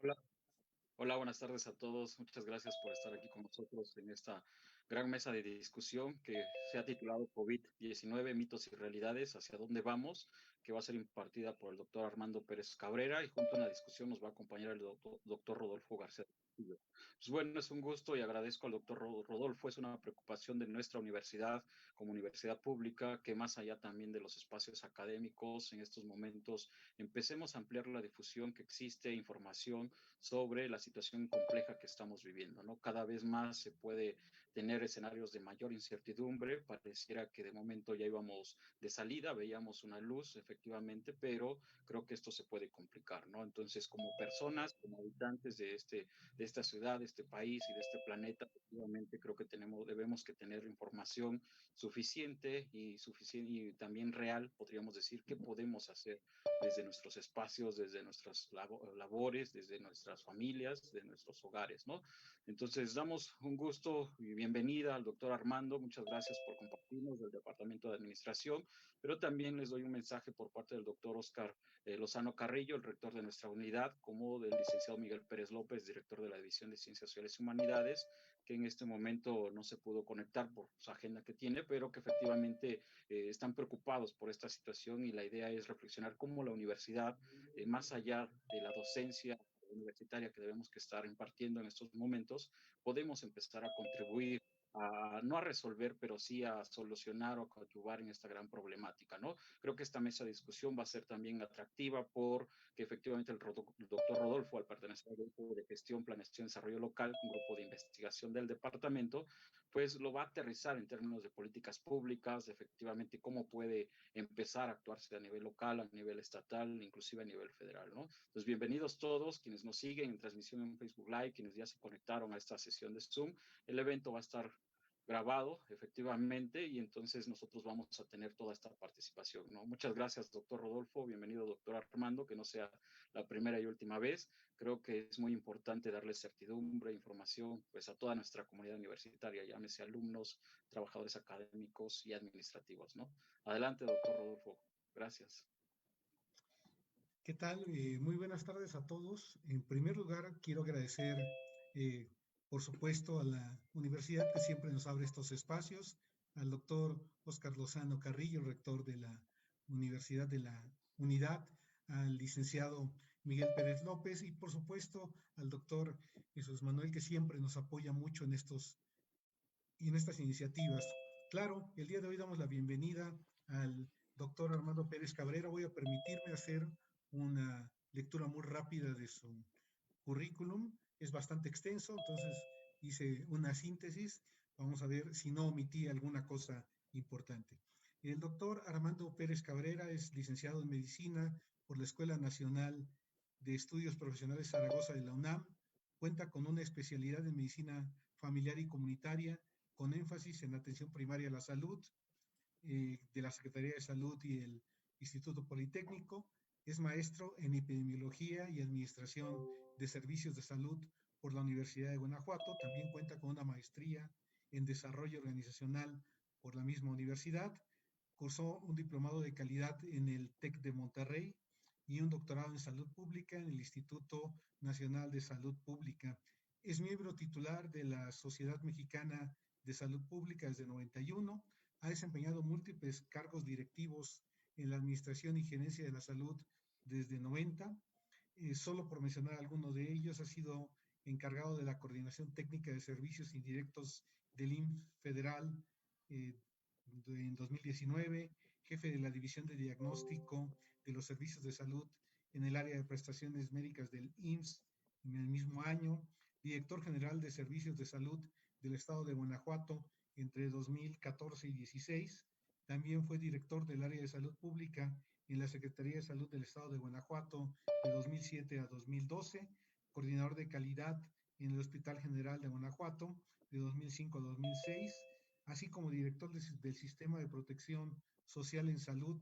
Hola, hola, buenas tardes a todos. Muchas gracias por estar aquí con nosotros en esta gran mesa de discusión que se ha titulado COVID-19, mitos y realidades, ¿hacia dónde vamos?, que va a ser impartida por el doctor Armando Pérez Cabrera, y junto a la discusión nos va a acompañar el doctor Rodolfo García. Pues bueno, es un gusto y agradezco al doctor Rodolfo. Es una preocupación de nuestra universidad como universidad pública que, más allá también de los espacios académicos, en estos momentos empecemos a ampliar la difusión que existe, información sobre la situación compleja que estamos viviendo, ¿no? Cada vez más se puede tener escenarios de mayor incertidumbre. Pareciera que de momento ya íbamos de salida, veíamos una luz, efectivamente, pero creo que esto se puede complicar, ¿no? Entonces, como personas, como habitantes de esta ciudad, de este país y de este planeta, efectivamente creo que debemos que tener información suficiente y también real, podríamos decir, qué podemos hacer desde nuestros espacios, desde nuestras labores, desde nuestras familias, de nuestros hogares, ¿no? Entonces, damos un gusto y bienvenida al doctor Armando. Muchas gracias por compartirnos del Departamento de Administración, pero también les doy un mensaje por parte del doctor Oscar Lozano Carrillo, el rector de nuestra unidad, como del licenciado Miguel Pérez López, director de la División de Ciencias Sociales y Humanidades, que en este momento no se pudo conectar por su agenda que tiene, pero que efectivamente están preocupados por esta situación, y la idea es reflexionar cómo la universidad, más allá de la docencia universitaria que debemos que estar impartiendo en estos momentos, podemos empezar a contribuir no a resolver, pero sí a solucionar o a coadyuvar en esta gran problemática, ¿no? Creo que esta mesa de discusión va a ser también atractiva porque efectivamente el doctor Rodolfo, al pertenecer al grupo de gestión, planeación y desarrollo local, un grupo de investigación del departamento, pues lo va a aterrizar en términos de políticas públicas, de efectivamente cómo puede empezar a actuarse a nivel local, a nivel estatal, inclusive a nivel federal, ¿no? Entonces, bienvenidos todos quienes nos siguen en transmisión en Facebook Live, quienes ya se conectaron a esta sesión de Zoom. El evento va a estar grabado, efectivamente, y entonces nosotros vamos a tener toda esta participación, ¿no? Muchas gracias, doctor Rodolfo. Bienvenido, doctor Armando, que no sea la primera y última vez. Creo que es muy importante darle certidumbre, información, pues a toda nuestra comunidad universitaria, llámese alumnos, trabajadores académicos y administrativos, ¿no? Adelante, doctor Rodolfo. Gracias. ¿Qué tal? Muy buenas tardes a todos. En primer lugar, quiero agradecer, por supuesto, a la universidad que siempre nos abre estos espacios, al doctor Oscar Lozano Carrillo, rector de la Universidad de la Unidad, al licenciado Miguel Pérez López y, por supuesto, al doctor Jesús Manuel, que siempre nos apoya mucho en estas iniciativas. Claro, el día de hoy damos la bienvenida al doctor Armando Pérez Cabrera. Voy a permitirme hacer una lectura muy rápida de su currículum. Es bastante extenso, entonces hice una síntesis. Vamos a ver si no omití alguna cosa importante. El doctor Armando Pérez Cabrera es licenciado en Medicina por la Escuela Nacional de Estudios Profesionales Zaragoza de la UNAM. Cuenta con una especialidad en Medicina Familiar y Comunitaria con énfasis en atención primaria a la salud, de la Secretaría de Salud y el Instituto Politécnico. Es maestro en epidemiología y administración de servicios de salud por la Universidad de Guanajuato. También cuenta con una maestría en desarrollo organizacional por la misma universidad. Cursó un diplomado de calidad en el TEC de Monterrey y un doctorado en salud pública en el Instituto Nacional de Salud Pública. Es miembro titular de la Sociedad Mexicana de Salud Pública desde 91. Ha desempeñado múltiples cargos directivos en la Administración y Gerencia de la Salud desde 90. Solo por mencionar algunos de ellos, ha sido encargado de la coordinación técnica de servicios indirectos del IMSS federal en 2019, jefe de la División de Diagnóstico de los Servicios de Salud en el área de prestaciones médicas del IMSS en el mismo año, director general de Servicios de Salud del Estado de Guanajuato entre 2014 y 16. También fue director del área de salud pública en la Secretaría de Salud del Estado de Guanajuato de 2007 a 2012, coordinador de calidad en el Hospital General de Guanajuato de 2005 a 2006, así como director del Sistema de Protección Social en Salud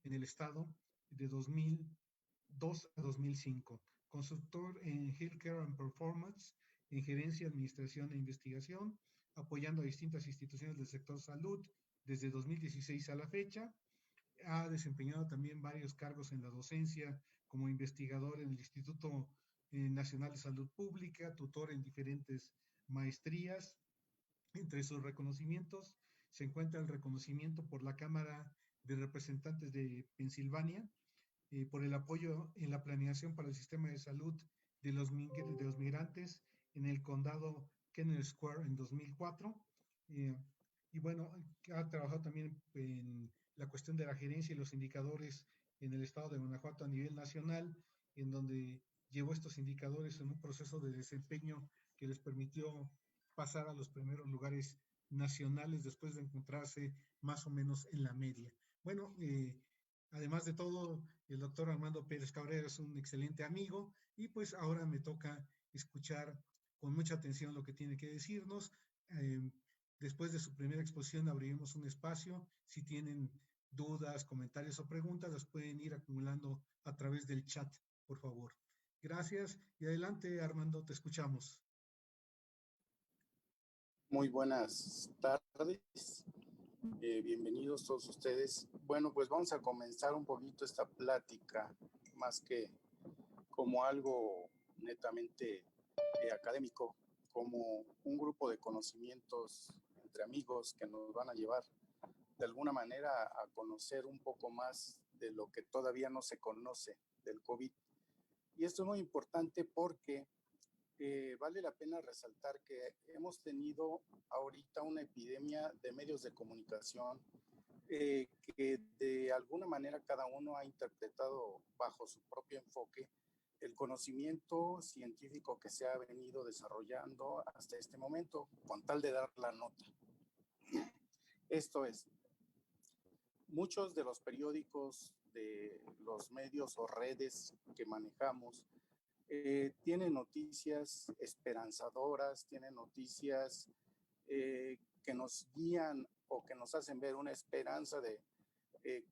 en el Estado de 2002 a 2005. Consultor en Healthcare and Performance, en Gerencia, Administración e Investigación, apoyando a distintas instituciones del sector salud desde 2016 a la fecha. Ha desempeñado también varios cargos en la docencia como investigador en el Instituto nacional de salud pública, tutor en diferentes maestrías. Entre sus reconocimientos se encuentra el reconocimiento por la Cámara de Representantes de Pensilvania por el apoyo en la planeación para el sistema de salud de los migrantes en el condado Kennedy Square en 2004. Y bueno, ha trabajado también en la cuestión de la gerencia y los indicadores en el estado de Guanajuato a nivel nacional, en donde llevó estos indicadores en un proceso de desempeño que les permitió pasar a los primeros lugares nacionales después de encontrarse más o menos en la media. Bueno, además de todo, el doctor Armando Pérez Cabrera es un excelente amigo y pues ahora me toca escuchar con mucha atención lo que tiene que decirnos. Después de su primera exposición abriremos un espacio. Si tienen dudas, comentarios o preguntas, las pueden ir acumulando a través del chat, por favor. Gracias y adelante, Armando, te escuchamos. Muy buenas tardes. Bienvenidos todos ustedes. Bueno, pues vamos a comenzar un poquito esta plática, más que como algo netamente académico, como un grupo de conocimientos entre amigos que nos van a llevar de alguna manera a conocer un poco más de lo que todavía no se conoce del COVID. Y esto es muy importante porque vale la pena resaltar que hemos tenido ahorita una epidemia de medios de comunicación que de alguna manera cada uno ha interpretado bajo su propio enfoque el conocimiento científico que se ha venido desarrollando hasta este momento con tal de dar la nota. Esto es, muchos de los periódicos, de los medios o redes que manejamos, tienen noticias esperanzadoras, tienen noticias que nos guían o que nos hacen ver una esperanza de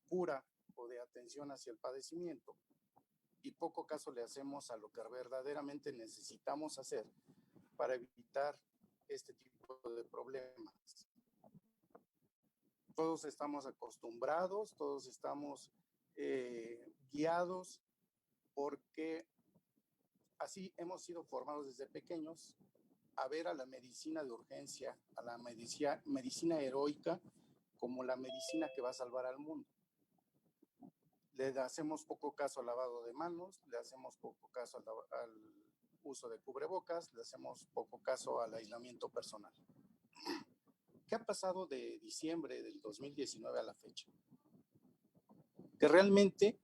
cura o de atención hacia el padecimiento. Y poco caso le hacemos a lo que verdaderamente necesitamos hacer para evitar este tipo de problemas. Todos estamos acostumbrados, todos estamos guiados porque así hemos sido formados desde pequeños a ver a la medicina de urgencia, a la medicina heroica, como la medicina que va a salvar al mundo. Le hacemos poco caso al lavado de manos, le hacemos poco caso al uso de cubrebocas, le hacemos poco caso al aislamiento personal. ¿Qué ha pasado de diciembre del 2019 a la fecha? Que realmente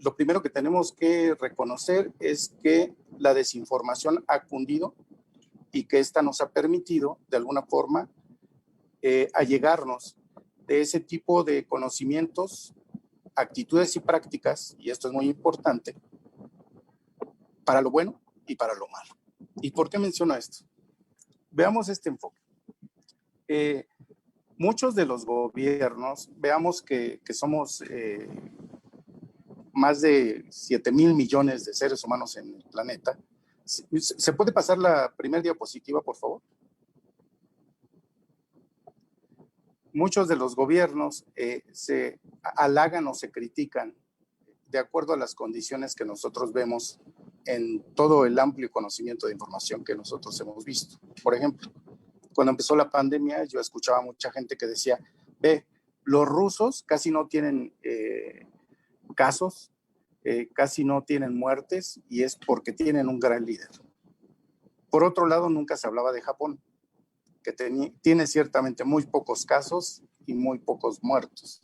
lo primero que tenemos que reconocer es que la desinformación ha cundido y que esta nos ha permitido, de alguna forma, allegarnos de ese tipo de conocimientos, actitudes y prácticas, y esto es muy importante, para lo bueno y para lo malo. ¿Y por qué menciono esto? Veamos este enfoque. Muchos de los gobiernos, veamos que somos más de 7,000 millones de seres humanos en el planeta. ¿Se puede pasar la primera diapositiva, por favor? Muchos de los gobiernos se halagan o se critican de acuerdo a las condiciones que nosotros vemos en todo el amplio conocimiento de información que nosotros hemos visto. Por ejemplo, cuando empezó la pandemia, yo escuchaba a mucha gente que decía, ve, los rusos casi no tienen casos, casi no tienen muertes y es porque tienen un gran líder. Por otro lado, nunca se hablaba de Japón, que tiene ciertamente muy pocos casos y muy pocos muertos.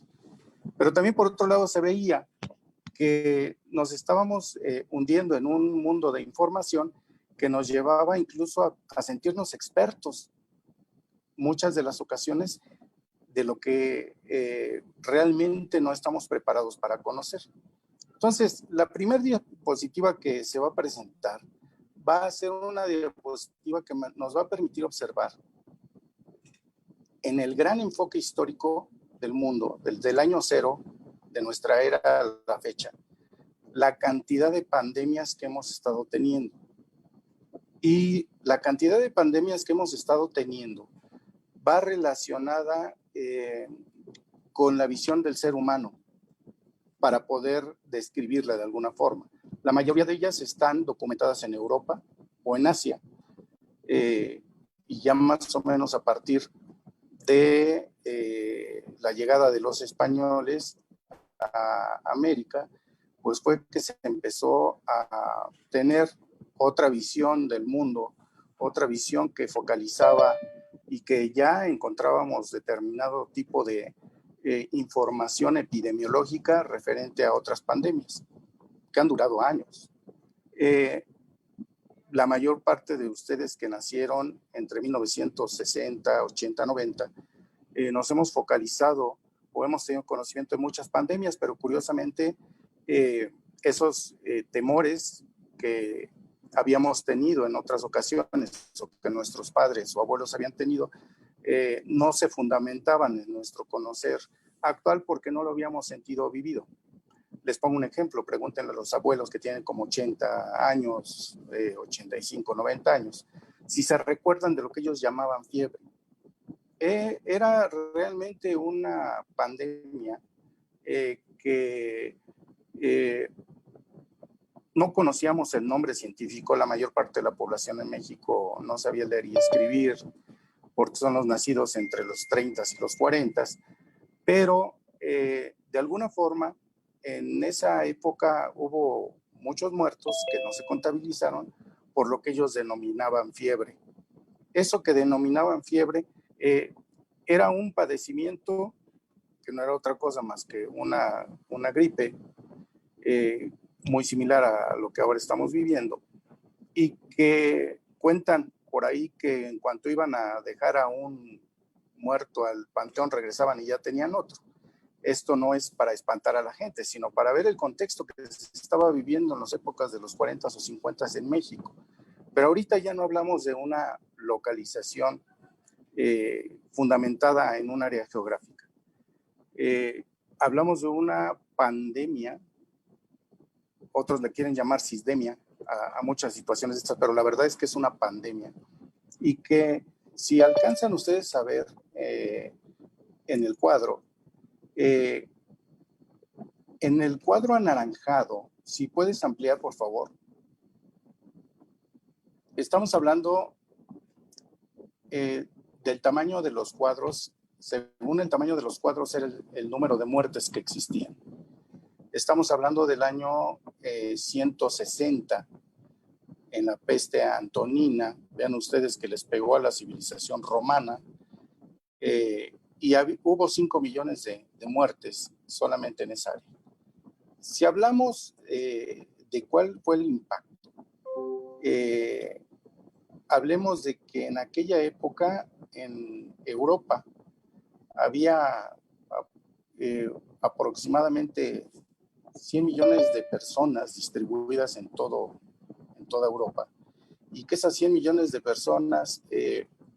Pero también por otro lado se veía que nos estábamos hundiendo en un mundo de información que nos llevaba incluso a sentirnos expertos muchas de las ocasiones de lo que realmente no estamos preparados para conocer. Entonces, la primera diapositiva que se va a presentar va a ser una diapositiva que nos va a permitir observar en el gran enfoque histórico del mundo, desde el año cero de nuestra era a la fecha, la cantidad de pandemias que hemos estado teniendo. Y la cantidad de pandemias que hemos estado teniendo va relacionada con la visión del ser humano para poder describirla de alguna forma. La mayoría de ellas están documentadas en Europa o en Asia. Y ya más o menos a partir de la llegada de los españoles a América, pues fue que se empezó a tener otra visión del mundo, otra visión que focalizaba y que ya encontrábamos determinado tipo de información epidemiológica referente a otras pandemias que han durado años. La mayor parte de ustedes que nacieron entre 1960, 80, 90, nos hemos focalizado o hemos tenido conocimiento de muchas pandemias, pero curiosamente esos temores que habíamos tenido en otras ocasiones o que nuestros padres o abuelos habían tenido, no se fundamentaban en nuestro conocer actual porque no lo habíamos sentido o vivido. Les pongo un ejemplo, pregúntenle a los abuelos que tienen como 80 años, 85, 90 años, si se recuerdan de lo que ellos llamaban fiebre. Era realmente una pandemia que no conocíamos el nombre científico. La mayor parte de la población en México no sabía leer y escribir, porque son los nacidos entre los 30 y los 40, pero de alguna forma en esa época hubo muchos muertos que no se contabilizaron por lo que ellos denominaban fiebre. Eso que denominaban fiebre era un padecimiento que no era otra cosa más que una gripe muy similar a lo que ahora estamos viviendo, y que cuentan por ahí que en cuanto iban a dejar a un muerto al panteón regresaban y ya tenían otro. Esto no es para espantar a la gente, sino para ver el contexto que se estaba viviendo en las épocas de los 40 o 50 en México. Pero ahorita ya no hablamos de una localización fundamentada en un área geográfica. Hablamos de una pandemia, otros le quieren llamar sisdemia a muchas situaciones de estas, pero la verdad es que es una pandemia y que si alcanzan ustedes a ver en el cuadro, en el cuadro anaranjado, si puedes ampliar por favor, estamos hablando del tamaño de los cuadros. Según el tamaño de los cuadros era el número de muertes que existían. Estamos hablando del año 160 en la peste antonina. Vean ustedes que les pegó a la civilización romana y hubo 5 millones de muertes solamente en esa área. Si hablamos de cuál fue el impacto, hablemos de que en aquella época en Europa había aproximadamente 100 millones de personas distribuidas en toda Europa, y que esas 100 millones de personas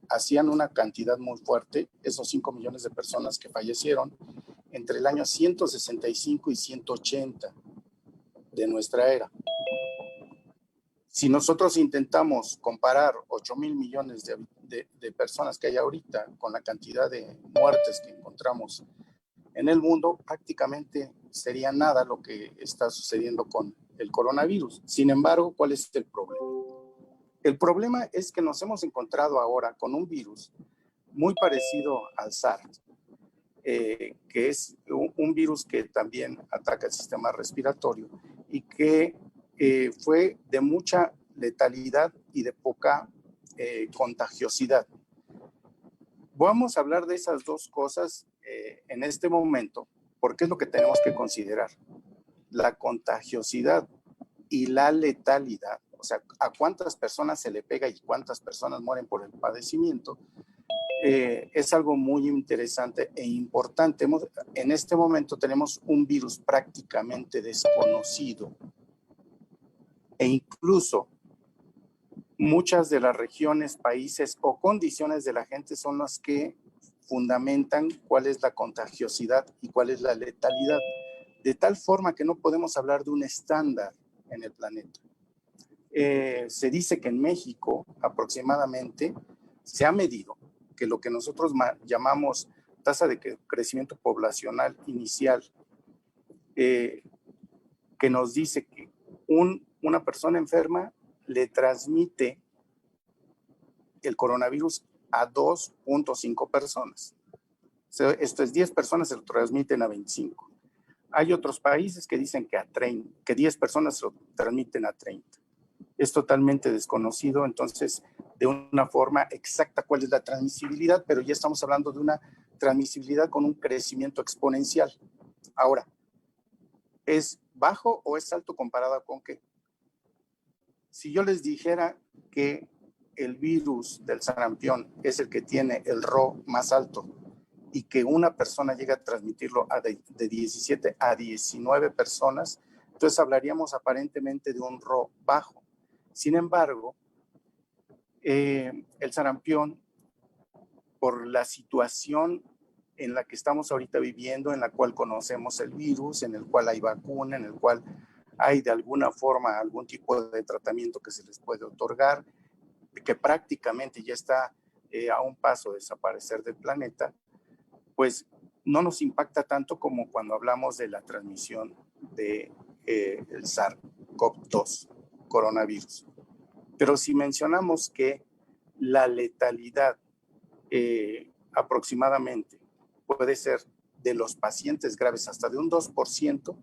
hacían una cantidad muy fuerte, esos 5 millones de personas que fallecieron entre el año 165 y 180 de nuestra era. Si nosotros intentamos comparar 8,000 millones de personas que hay ahorita con la cantidad de muertes que encontramos en el mundo, prácticamente sería nada lo que está sucediendo con el coronavirus. Sin embargo, ¿cuál es el problema? El problema es que nos hemos encontrado ahora con un virus muy parecido al SARS, que es un virus que también ataca el sistema respiratorio y que fue de mucha letalidad y de poca contagiosidad. Vamos a hablar de esas dos cosas en este momento, porque es lo que tenemos que considerar: la contagiosidad y la letalidad. O sea, a cuántas personas se le pega y cuántas personas mueren por el padecimiento. Es algo muy interesante e importante. En este momento tenemos un virus prácticamente desconocido, e incluso muchas de las regiones, países o condiciones de la gente son las que fundamentan cuál es la contagiosidad y cuál es la letalidad, de tal forma que no podemos hablar de un estándar en el planeta. Se dice que en México aproximadamente se ha medido que lo que nosotros llamamos tasa de crecimiento poblacional inicial, que nos dice que una persona enferma le transmite el coronavirus a 2.5 personas. Esto es 10 personas se lo transmiten a 25. Hay otros países que dicen que 10 personas se lo transmiten a 30. Es totalmente desconocido, entonces, de una forma exacta cuál es la transmisibilidad, pero ya estamos hablando de una transmisibilidad con un crecimiento exponencial. Ahora, ¿es bajo o es alto comparado con qué? Si yo les dijera que el virus del sarampión es el que tiene el RO más alto y que una persona llega a transmitirlo de 17 a 19 personas, entonces hablaríamos aparentemente de un RO bajo. Sin embargo, el sarampión, por la situación en la que estamos ahorita viviendo, en la cual conocemos el virus, en el cual hay vacuna, en el cual hay de alguna forma algún tipo de tratamiento que se les puede otorgar, que prácticamente ya está a un paso de desaparecer del planeta, pues no nos impacta tanto como cuando hablamos de la transmisión del SARS-CoV-2 coronavirus. Pero si mencionamos que la letalidad aproximadamente puede ser de los pacientes graves hasta de un 2%,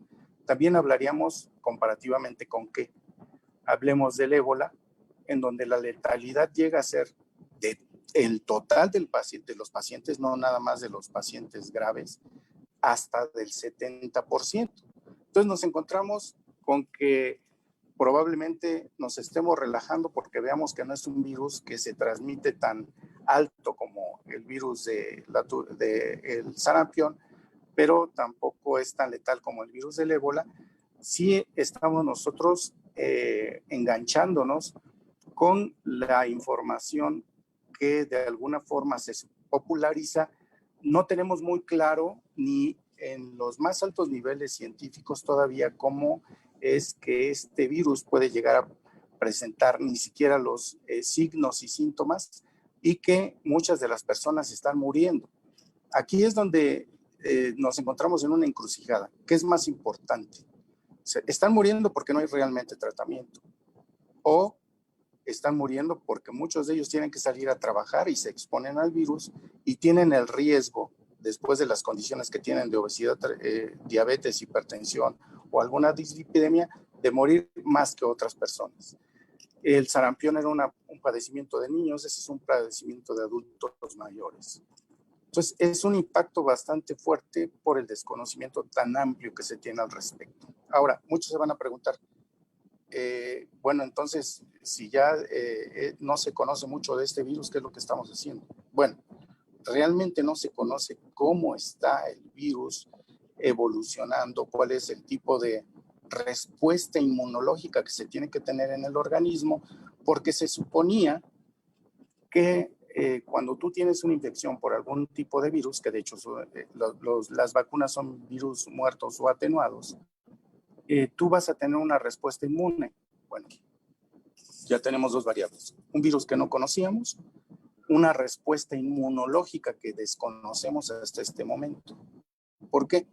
también hablaríamos comparativamente con qué. Hablemos del ébola, en donde la letalidad llega a ser el total de los pacientes, no nada más de los pacientes graves, hasta del 70%. Entonces nos encontramos con que probablemente nos estemos relajando porque veamos que no es un virus que se transmite tan alto como el virus el sarampión, pero tampoco es tan letal como el virus del ébola. Sí estamos nosotros enganchándonos con la información que de alguna forma se populariza. No tenemos muy claro ni en los más altos niveles científicos todavía cómo es que este virus puede llegar a presentar ni siquiera los signos y síntomas y que muchas de las personas están muriendo. Aquí es donde nos encontramos en una encrucijada. ¿Qué es más importante? ¿Están muriendo porque no hay realmente tratamiento? ¿O están muriendo porque muchos de ellos tienen que salir a trabajar y se exponen al virus y tienen el riesgo, después de las condiciones que tienen de obesidad, diabetes, hipertensión o alguna dislipidemia, de morir más que otras personas? El sarampión era un padecimiento de niños, ese es un padecimiento de adultos mayores. Entonces, es un impacto bastante fuerte por el desconocimiento tan amplio que se tiene al respecto. Ahora, muchos se van a preguntar, bueno, entonces, si ya no se conoce mucho de este virus, ¿qué es lo que estamos haciendo? Bueno, realmente no se conoce cómo está el virus evolucionando, cuál es el tipo de respuesta inmunológica que se tiene que tener en el organismo, porque se suponía que cuando tú tienes una infección por algún tipo de virus, que de hecho las vacunas son virus muertos o atenuados, tú vas a tener una respuesta inmune. Bueno, ya tenemos dos variables. Un virus que no conocíamos, una respuesta inmunológica que desconocemos hasta este momento. ¿Por qué?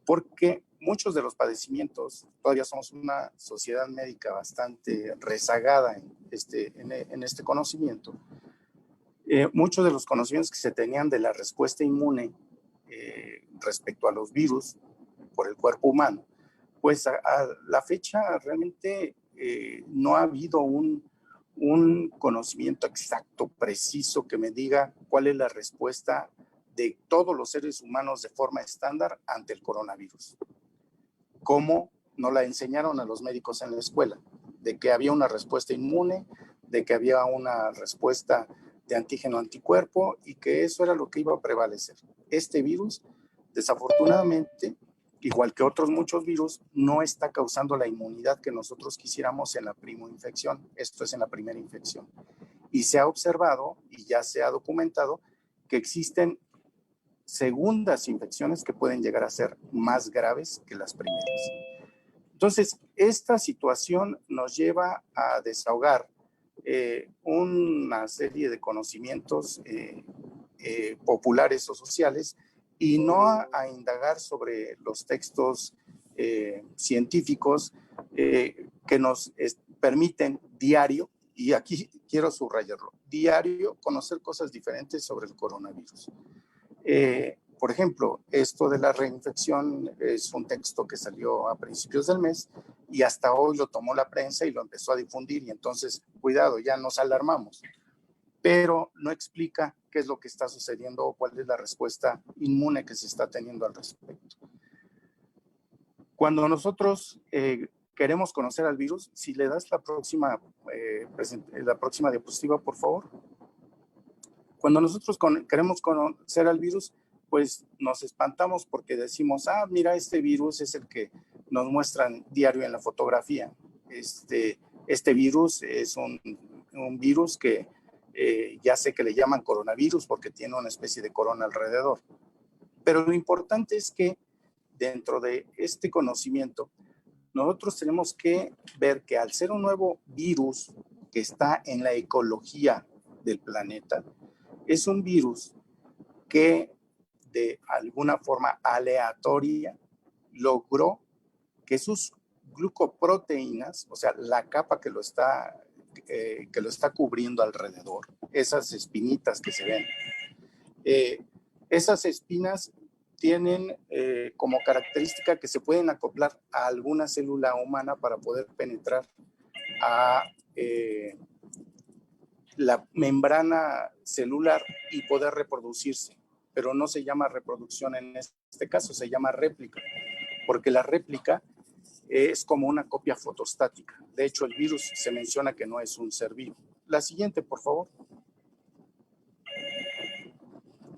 Porque muchos de los padecimientos, todavía somos una sociedad médica bastante rezagada en este conocimiento. Muchos de los conocimientos que se tenían de la respuesta inmune respecto a los virus por el cuerpo humano, pues a la fecha realmente no ha habido un conocimiento exacto, preciso, que me diga cuál es la respuesta de todos los seres humanos de forma estándar ante el coronavirus. ¿Cómo nos la enseñaron a los médicos en la escuela? De que había una respuesta inmune, de que había una respuesta de antígeno-anticuerpo y que eso era lo que iba a prevalecer. Este virus, desafortunadamente, igual que otros muchos virus, no está causando la inmunidad que nosotros quisiéramos en la primoinfección. Esto es en la primera infección. Y se ha observado y ya se ha documentado que existen segundas infecciones que pueden llegar a ser más graves que las primeras. Entonces, esta situación nos lleva a desahogar una serie de conocimientos populares o sociales y no a indagar sobre los textos científicos que nos permiten diario, y aquí quiero subrayarlo, diario conocer cosas diferentes sobre el coronavirus. Por ejemplo, esto de la reinfección es un texto que salió a principios del mes y hasta hoy lo tomó la prensa y lo empezó a difundir, y entonces, cuidado, ya nos alarmamos, pero no explica qué es lo que está sucediendo o cuál es la respuesta inmune que se está teniendo al respecto. Cuando nosotros queremos conocer al virus, si le das la próxima diapositiva, por favor. Cuando nosotros queremos conocer al virus, pues nos espantamos porque decimos, mira, este virus es el que nos muestran diario en la fotografía. Este virus es un virus que ya sé que le llaman coronavirus porque tiene una especie de corona alrededor. Pero lo importante es que dentro de este conocimiento, nosotros tenemos que ver que al ser un nuevo virus que está en la ecología del planeta, es un virus que de alguna forma aleatoria logró que sus glucoproteínas, o sea, la capa que lo está cubriendo alrededor, esas espinitas que se ven, esas espinas tienen como característica que se pueden acoplar a alguna célula humana para poder penetrar a la membrana celular y poder reproducirse, pero no se llama reproducción en este caso, se llama réplica, porque la réplica es como una copia fotostática. De hecho, el virus se menciona que no es un ser vivo. La siguiente, por favor.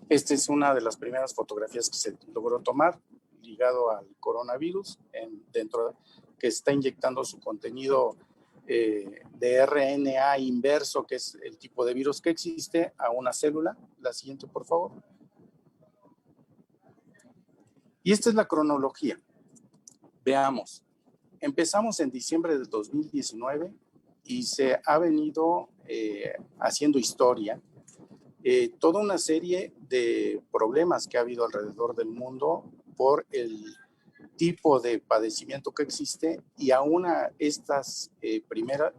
Esta es una de las primeras fotografías que se logró tomar ligado al coronavirus, que está inyectando su contenido de RNA inverso, que es el tipo de virus que existe, a una célula. La siguiente, por favor. Y esta es la cronología. Veamos. Empezamos en diciembre del 2019 y se ha venido haciendo historia. Toda una serie de problemas que ha habido alrededor del mundo por el tipo de padecimiento que existe, y aún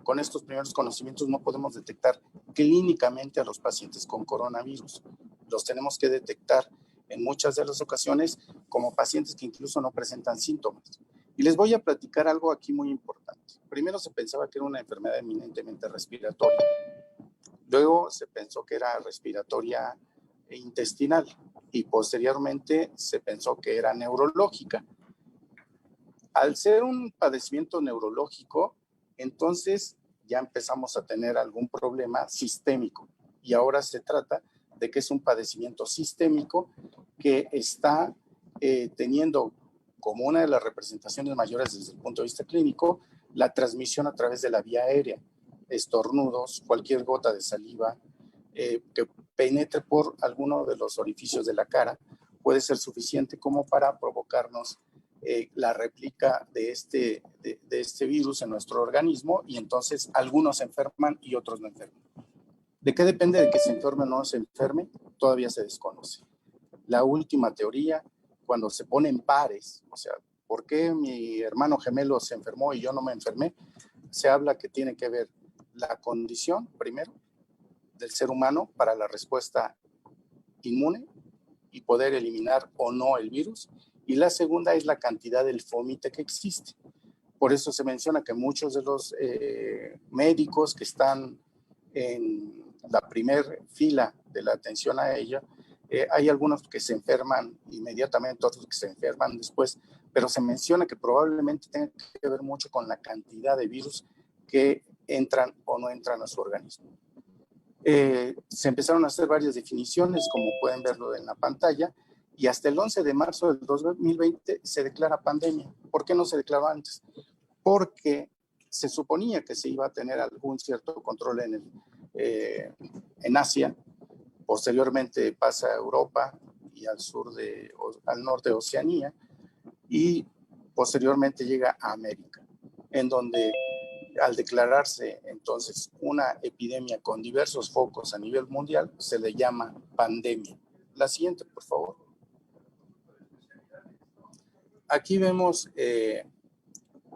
con estos primeros conocimientos no podemos detectar clínicamente a los pacientes con coronavirus. Los tenemos que detectar en muchas de las ocasiones como pacientes que incluso no presentan síntomas. Y les voy a platicar algo aquí muy importante. Primero se pensaba que era una enfermedad eminentemente respiratoria. Luego se pensó que era respiratoria e intestinal y posteriormente se pensó que era neurológica. Al ser un padecimiento neurológico, entonces ya empezamos a tener algún problema sistémico, y ahora se trata de que es un padecimiento sistémico que está teniendo como una de las representaciones mayores desde el punto de vista clínico la transmisión a través de la vía aérea. Estornudos, cualquier gota de saliva que penetre por alguno de los orificios de la cara puede ser suficiente como para provocarnos la réplica de este virus en nuestro organismo, y entonces algunos se enferman y otros no enferman. ¿De qué depende de que se enferme o no se enferme? Todavía se desconoce. La última teoría, cuando se ponen pares, o sea, ¿por qué mi hermano gemelo se enfermó y yo no me enfermé? Se habla que tiene que ver la condición, primero, del ser humano para la respuesta inmune y poder eliminar o no el virus. Y la segunda es la cantidad del fomite que existe. Por eso se menciona que muchos de los médicos que están en la primera fila de la atención a ella, hay algunos que se enferman inmediatamente, otros que se enferman después, pero se menciona que probablemente tenga que ver mucho con la cantidad de virus que entran o no entran a su organismo. Se empezaron a hacer varias definiciones, como pueden verlo en la pantalla, y hasta el 11 de marzo del 2020 se declara pandemia. ¿Por qué no se declaró antes? Porque se suponía que se iba a tener algún cierto control en Asia, posteriormente pasa a Europa y al norte de Oceanía, y posteriormente llega a América, en donde al declararse entonces una epidemia con diversos focos a nivel mundial, se le llama pandemia. La siguiente, por favor. Aquí vemos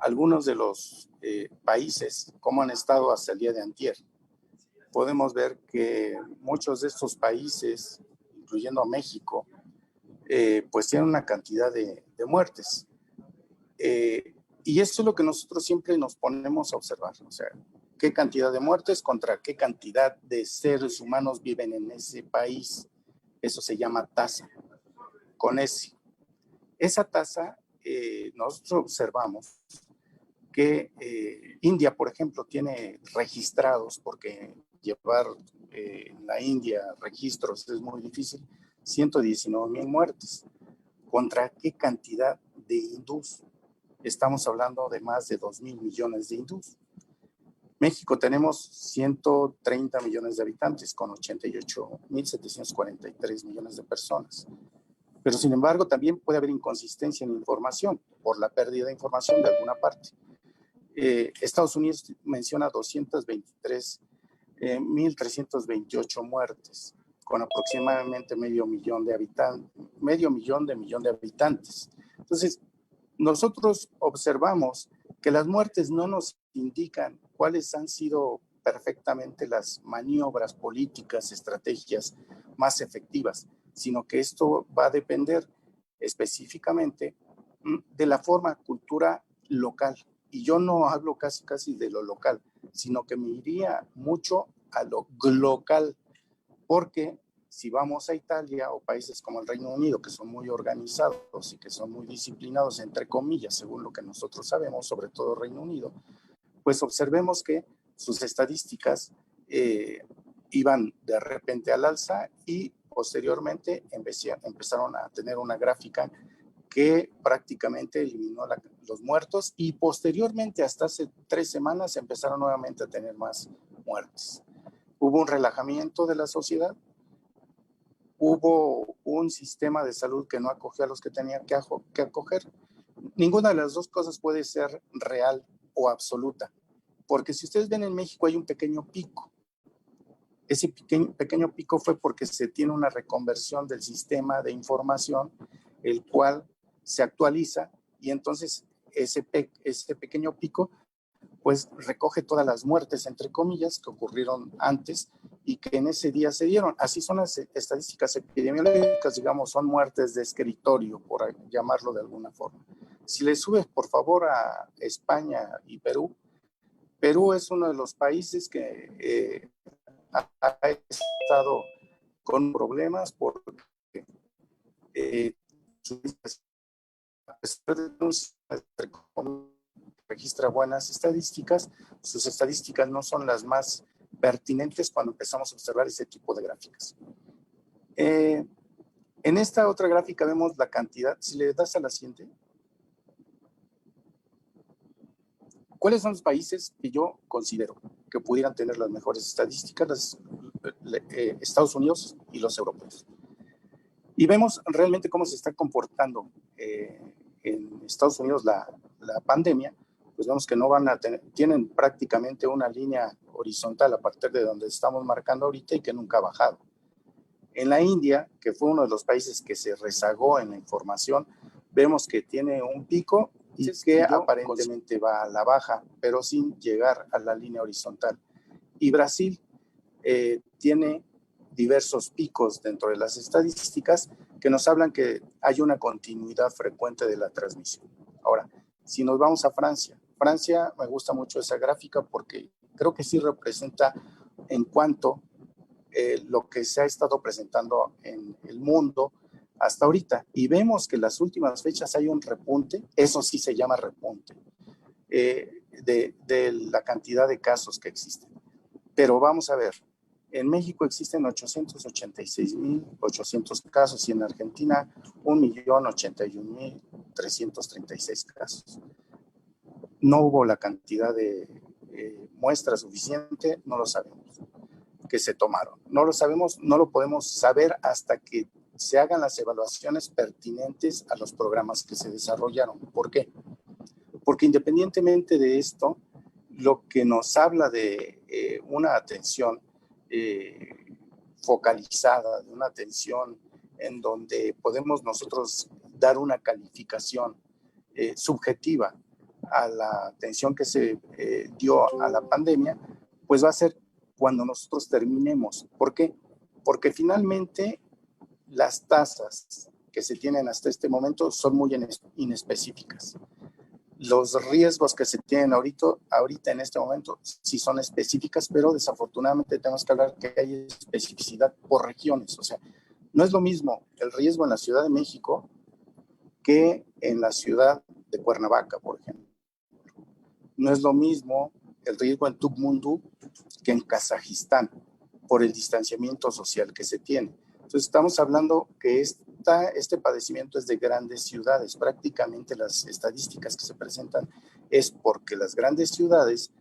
algunos de los países, cómo han estado hasta el día de antier. Podemos ver que muchos de estos países, incluyendo a México, pues tienen una cantidad de muertes. Y esto es lo que nosotros siempre nos ponemos a observar, o sea, qué cantidad de muertes contra qué cantidad de seres humanos viven en ese país. Eso se llama tasa, con esa tasa nosotros observamos que India, por ejemplo, tiene registrados, porque llevar en la India registros es muy difícil, 119,000 muertes. ¿Contra qué cantidad de hindús? Estamos hablando de más de 2,000 millones de hindús. México tenemos 130 millones de habitantes con 88,743 millones de personas. Pero sin embargo también puede haber inconsistencia en la información por la pérdida de información de alguna parte. Estados Unidos menciona 223,328 muertes con aproximadamente medio millón de habitantes. Entonces, nosotros observamos que las muertes no nos indican cuáles han sido perfectamente las maniobras políticas, estrategias más efectivas, sino que esto va a depender específicamente de la forma, cultura local. Y yo no hablo casi de lo local, sino que me iría mucho a lo global, porque si vamos a Italia o países como el Reino Unido, que son muy organizados y que son muy disciplinados, entre comillas, según lo que nosotros sabemos, sobre todo Reino Unido, pues observemos que sus estadísticas iban de repente al alza y posteriormente empezaron a tener una gráfica que prácticamente eliminó los muertos y posteriormente hasta hace 3 semanas empezaron nuevamente a tener más muertes. Hubo un relajamiento de la sociedad, hubo un sistema de salud que no acogió a los que tenían que acoger. Ninguna de las dos cosas puede ser real o absoluta, porque si ustedes ven en México hay un pequeño pico. Ese pequeño pico fue porque se tiene una reconversión del sistema de información, el cual se actualiza y entonces ese pequeño pico pues recoge todas las muertes, entre comillas, que ocurrieron antes y que en ese día se dieron. Así son las estadísticas epidemiológicas, digamos, son muertes de escritorio, por llamarlo de alguna forma. Si le subes, por favor, a España y Perú, Perú es uno de los países que ha estado con problemas porque a pesar de registra buenas estadísticas, sus estadísticas no son las más pertinentes cuando empezamos a observar ese tipo de gráficas. En esta otra gráfica vemos la cantidad. Si le das a la siguiente, ¿cuáles son los países que yo considero que pudieran tener las mejores estadísticas? Estados Unidos y los europeos. Y vemos realmente cómo se está comportando en Estados Unidos la pandemia. Pues vemos que no van a tienen prácticamente una línea horizontal a partir de donde estamos marcando ahorita y que nunca ha bajado. En la India, que fue uno de los países que se rezagó en la información, vemos que tiene un pico y que aparentemente va a la baja, pero sin llegar a la línea horizontal. Y Brasil tiene diversos picos dentro de las estadísticas que nos hablan que hay una continuidad frecuente de la transmisión. Ahora, si nos vamos a Francia, me gusta mucho esa gráfica porque creo que sí representa en cuanto lo que se ha estado presentando en el mundo hasta ahorita. Y vemos que en las últimas fechas hay un repunte, eso sí se llama repunte, de la cantidad de casos que existen. Pero vamos a ver, en México existen 886,800 casos y en Argentina 1,081,336 casos. No hubo la cantidad de muestra suficiente, no lo sabemos, que se tomaron. No lo sabemos, no lo podemos saber hasta que se hagan las evaluaciones pertinentes a los programas que se desarrollaron. ¿Por qué? Porque independientemente de esto, lo que nos habla de una atención focalizada, de una atención en donde podemos nosotros dar una calificación subjetiva a la atención que se dio a la pandemia, pues va a ser cuando nosotros terminemos. ¿Por qué? Porque finalmente las tasas que se tienen hasta este momento son muy inespecíficas. Los riesgos que se tienen ahorita en este momento sí son específicas, pero desafortunadamente tenemos que hablar que hay especificidad por regiones. O sea, no es lo mismo el riesgo en la Ciudad de México que en la ciudad de Cuernavaca, por ejemplo. No es lo mismo el riesgo en Tuxtla que en Kazajistán por el distanciamiento social que se tiene. Entonces estamos hablando que este padecimiento es de grandes ciudades. Prácticamente las estadísticas que se presentan es porque las grandes ciudades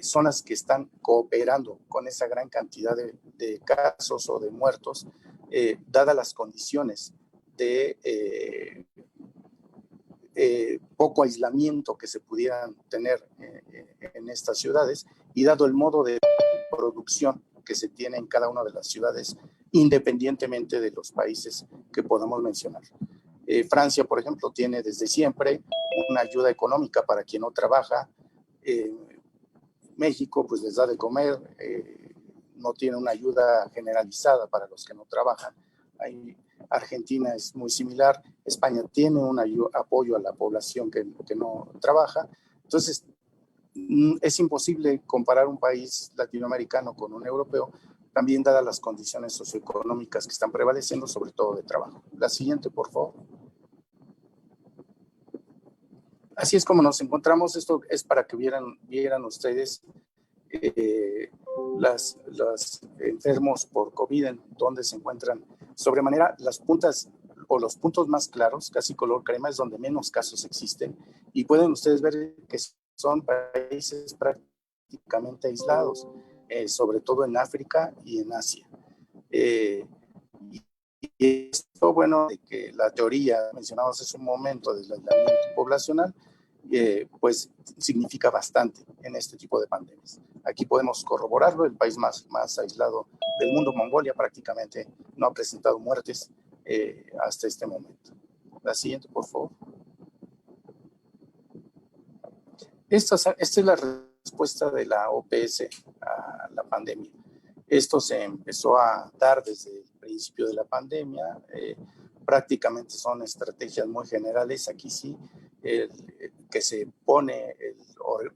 son las que están cooperando con esa gran cantidad de casos o de muertos, dadas las condiciones de poco aislamiento que se pudieran tener en estas ciudades y dado el modo de producción que se tiene en cada una de las ciudades, independientemente de los países que podamos mencionar. Francia, por ejemplo, tiene desde siempre una ayuda económica para quien no trabaja. México, pues les da de comer, no tiene una ayuda generalizada para los que no trabajan. Argentina es muy similar. España tiene un apoyo a la población que no trabaja. Entonces, es imposible comparar un país latinoamericano con un europeo, también dadas las condiciones socioeconómicas que están prevaleciendo, sobre todo de trabajo. La siguiente, por favor. Así es como nos encontramos. Esto es para que vieran ustedes los enfermos por COVID, en donde se encuentran sobremanera las puntas o los puntos más claros, casi color crema, es donde menos casos existen, y pueden ustedes ver que son países prácticamente aislados, sobre todo en África y en Asia. Y esto, bueno, de que la teoría mencionamos hace un momento del aislamiento poblacional, pues significa bastante en este tipo de pandemias. Aquí podemos corroborarlo. El país más aislado del mundo, Mongolia, prácticamente no ha presentado muertes hasta este momento. La siguiente, por favor. Esta es la respuesta de la OPS a la pandemia. Esto se empezó a dar desde el principio de la pandemia. Prácticamente son estrategias muy generales. Aquí sí, que se pone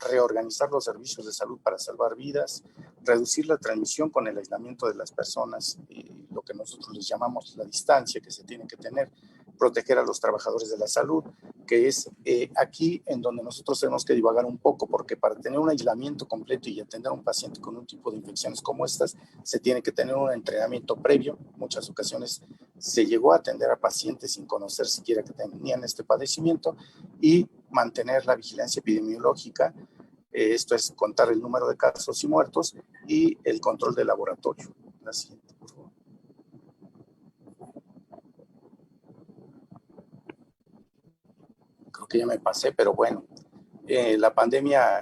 reorganizar los servicios de salud para salvar vidas, reducir la transmisión con el aislamiento de las personas y lo que nosotros les llamamos la distancia que se tiene que tener, proteger a los trabajadores de la salud, que es aquí en donde nosotros tenemos que divagar un poco, porque para tener un aislamiento completo y atender a un paciente con un tipo de infecciones como estas, se tiene que tener un entrenamiento previo. En muchas ocasiones se llegó a atender a pacientes sin conocer siquiera que tenían este padecimiento y mantener la vigilancia epidemiológica. Esto es contar el número de casos y muertos y el control de laboratorio. La siguiente, por favor. Creo que ya me pasé, pero bueno. La pandemia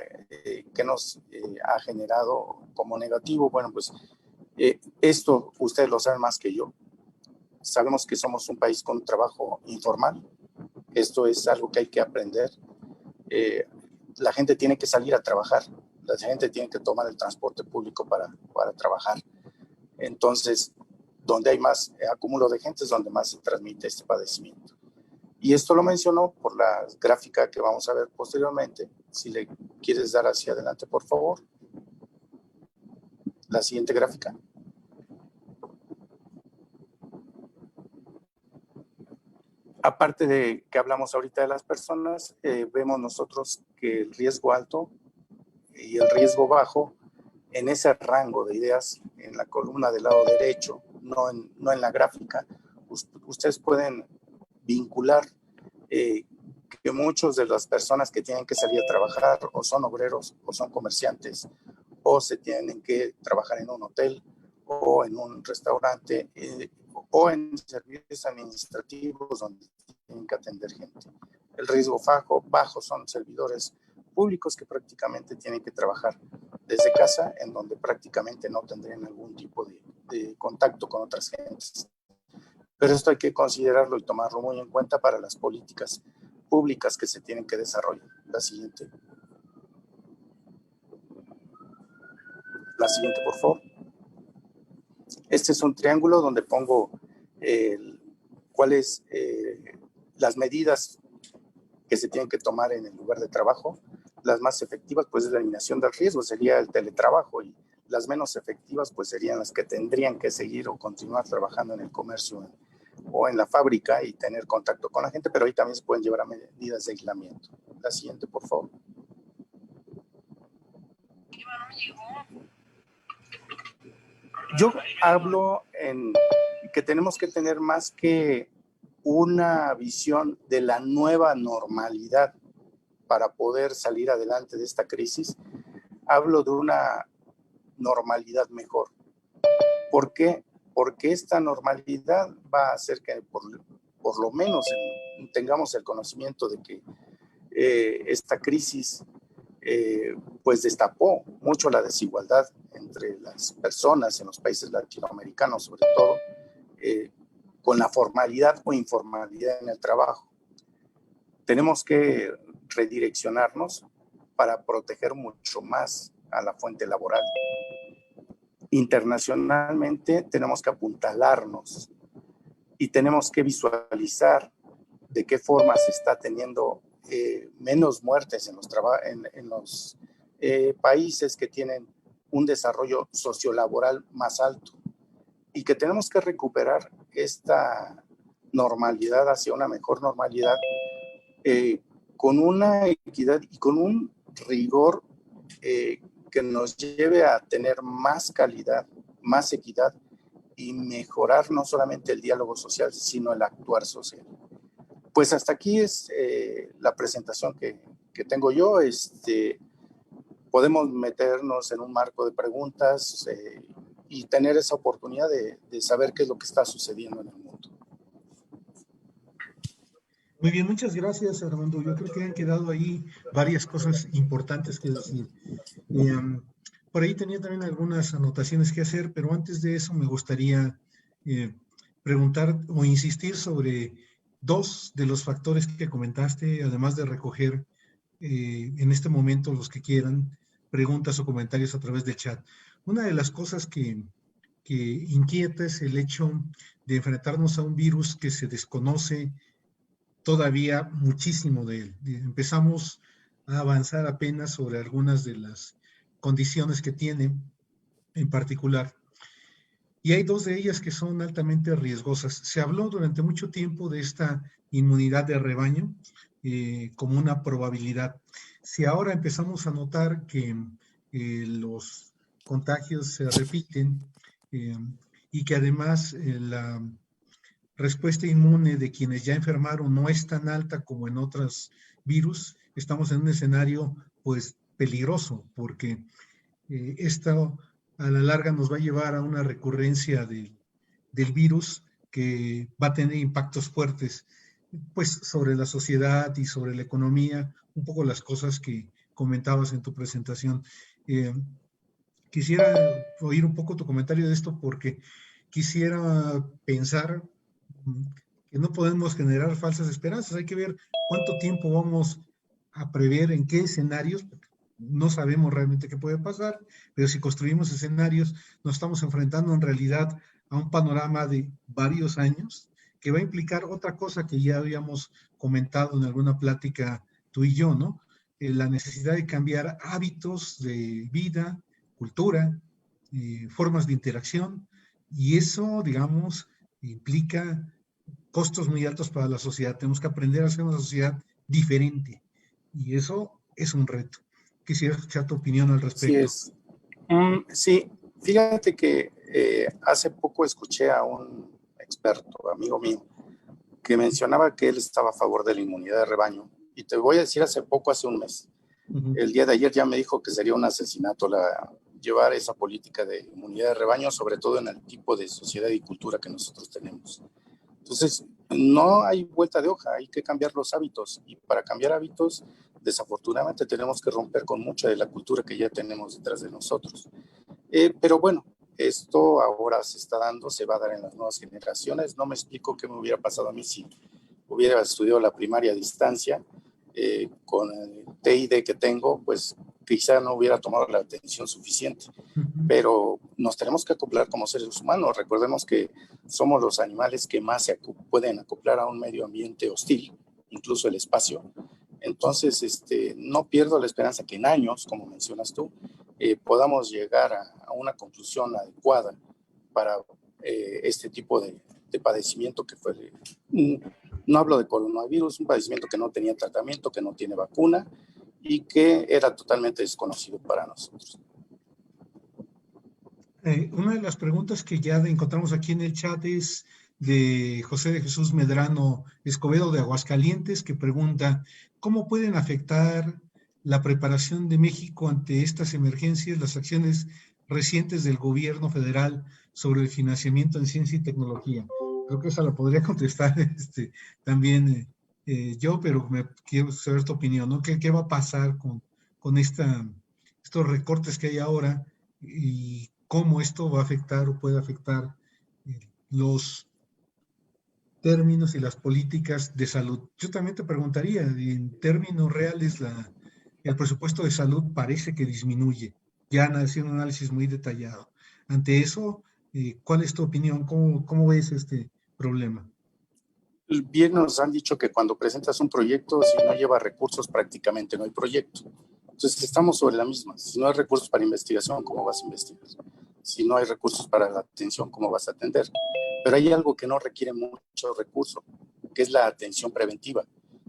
que nos ha generado como negativo, bueno, pues esto ustedes lo saben más que yo. Sabemos que somos un país con un trabajo informal. Esto es algo que hay que aprender. La gente tiene que salir a trabajar. La gente tiene que tomar el transporte público para trabajar. Entonces, donde hay más acúmulo de gente es donde más se transmite este padecimiento. Y esto lo mencionó por la gráfica que vamos a ver posteriormente. Si le quieres dar hacia adelante, por favor. La siguiente gráfica. Aparte de que hablamos ahorita de las personas, vemos nosotros que el riesgo alto y el riesgo bajo, en ese rango de ideas, en la columna del lado derecho, no en la gráfica, ustedes pueden vincular que muchos de las personas que tienen que salir a trabajar o son obreros o son comerciantes o se tienen que trabajar en un hotel o en un restaurante o en servicios administrativos donde tienen que atender gente. El riesgo bajo son servidores públicos que prácticamente tienen que trabajar desde casa, en donde prácticamente no tendrían algún tipo de contacto con otras gentes. Pero esto hay que considerarlo y tomarlo muy en cuenta para las políticas públicas que se tienen que desarrollar. La siguiente. La siguiente, por favor. Este es un triángulo donde pongo cuáles las medidas que se tienen que tomar en el lugar de trabajo. Las más efectivas, pues, es la eliminación del riesgo, sería el teletrabajo, y las menos efectivas, pues, serían las que tendrían que seguir o continuar trabajando en el comercio o en la fábrica y tener contacto con la gente, pero ahí también se pueden llevar a medidas de aislamiento. La siguiente, por favor. Yo hablo en que tenemos que tener más que una visión de la nueva normalidad para poder salir adelante de esta crisis. Hablo de una normalidad mejor. ¿Por qué? Porque esta normalidad va a hacer que por lo menos tengamos el conocimiento de que esta crisis pues destapó mucho la desigualdad entre las personas en los países latinoamericanos, sobre todo con la formalidad o informalidad en el trabajo. Tenemos que redireccionarnos para proteger mucho más a la fuente laboral. Internacionalmente tenemos que apuntalarnos y tenemos que visualizar de qué forma se está teniendo menos muertes en los países que tienen un desarrollo sociolaboral más alto, y que tenemos que recuperar esta normalidad hacia una mejor normalidad con una equidad y con un rigor que nos lleve a tener más calidad, más equidad y mejorar no solamente el diálogo social, sino el actuar social. Pues hasta aquí es la presentación que tengo yo. Podemos meternos en un marco de preguntas y tener esa oportunidad de saber qué es lo que está sucediendo en el mundo. Muy bien, muchas gracias, Armando. Yo creo que han quedado ahí varias cosas importantes que decir. Por ahí tenía también algunas anotaciones que hacer, pero antes de eso me gustaría preguntar o insistir sobre dos de los factores que comentaste, además de recoger en este momento los que quieran preguntas o comentarios a través del chat. Una de las cosas que inquieta es el hecho de enfrentarnos a un virus que se desconoce todavía muchísimo de él. Empezamos a avanzar apenas sobre algunas de las condiciones que tiene en particular. Y hay dos de ellas que son altamente riesgosas. Se habló durante mucho tiempo de esta inmunidad de rebaño como una probabilidad. Si ahora empezamos a notar que los contagios se repiten y que además la respuesta inmune de quienes ya enfermaron no es tan alta como en otros virus, estamos en un escenario pues peligroso, porque esto a la larga nos va a llevar a una recurrencia del virus que va a tener impactos fuertes pues sobre la sociedad y sobre la economía, un poco las cosas que comentabas en tu presentación. Quisiera oír un poco tu comentario de esto porque quisiera pensar que no podemos generar falsas esperanzas. Hay que ver cuánto tiempo vamos a prever, en qué escenarios. No sabemos realmente qué puede pasar, pero si construimos escenarios, nos estamos enfrentando en realidad a un panorama de varios años que va a implicar otra cosa que ya habíamos comentado en alguna plática tú y yo, ¿no? La necesidad de cambiar hábitos de vida, cultura, formas de interacción, y eso, digamos, implica costos muy altos para la sociedad. Tenemos que aprender a hacer una sociedad diferente, y eso es un reto. Quisiera escuchar tu opinión al respecto. Sí, sí, fíjate que hace poco escuché a un experto, amigo mío, que mencionaba que él estaba a favor de la inmunidad de rebaño. Y te voy a decir hace poco, hace un mes. El día de ayer ya me dijo que sería un asesinato llevar esa política de inmunidad de rebaño, sobre todo en el tipo de sociedad y cultura que nosotros tenemos. Entonces, no hay vuelta de hoja, hay que cambiar los hábitos. Y para cambiar hábitos, desafortunadamente tenemos que romper con mucha de la cultura que ya tenemos detrás de nosotros. Pero bueno, esto ahora se está dando, se va a dar en las nuevas generaciones. No me explico qué me hubiera pasado a mí si hubiera estudiado la primaria a distancia, con el TID que tengo, pues quizá no hubiera tomado la atención suficiente. Pero nos tenemos que acoplar como seres humanos. Recordemos que somos los animales que más se pueden acoplar a un medio ambiente hostil, incluso el espacio. Entonces, no pierdo la esperanza que en años, como mencionas tú, podamos llegar a una conclusión adecuada para este tipo de padecimiento que fue, no hablo de coronavirus, un padecimiento que no tenía tratamiento, que no tiene vacuna y que era totalmente desconocido para nosotros. Una de las preguntas que ya encontramos aquí en el chat es de José de Jesús Medrano Escobedo de Aguascalientes, que pregunta, ¿cómo pueden afectar la preparación de México ante estas emergencias, las acciones recientes del gobierno federal sobre el financiamiento en ciencia y tecnología? Creo que esa la podría contestar también yo, pero quiero saber tu opinión, ¿no? ¿Qué va a pasar con estos recortes que hay ahora y cómo esto va a afectar o puede afectar los términos y las políticas de salud? Yo también te preguntaría, en términos reales, el presupuesto de salud parece que disminuye, ya haciendo un análisis muy detallado. Ante eso, ¿cuál es tu opinión? ¿Cómo ves este problema? Bien nos han dicho que cuando presentas un proyecto, si no lleva recursos, prácticamente no hay proyecto. Entonces estamos sobre la misma. Si no hay recursos para investigación, ¿cómo vas a investigar? Si no hay recursos para la atención, ¿cómo vas a atender? Pero hay algo que no requiere mucho recurso, que es la atención preventiva.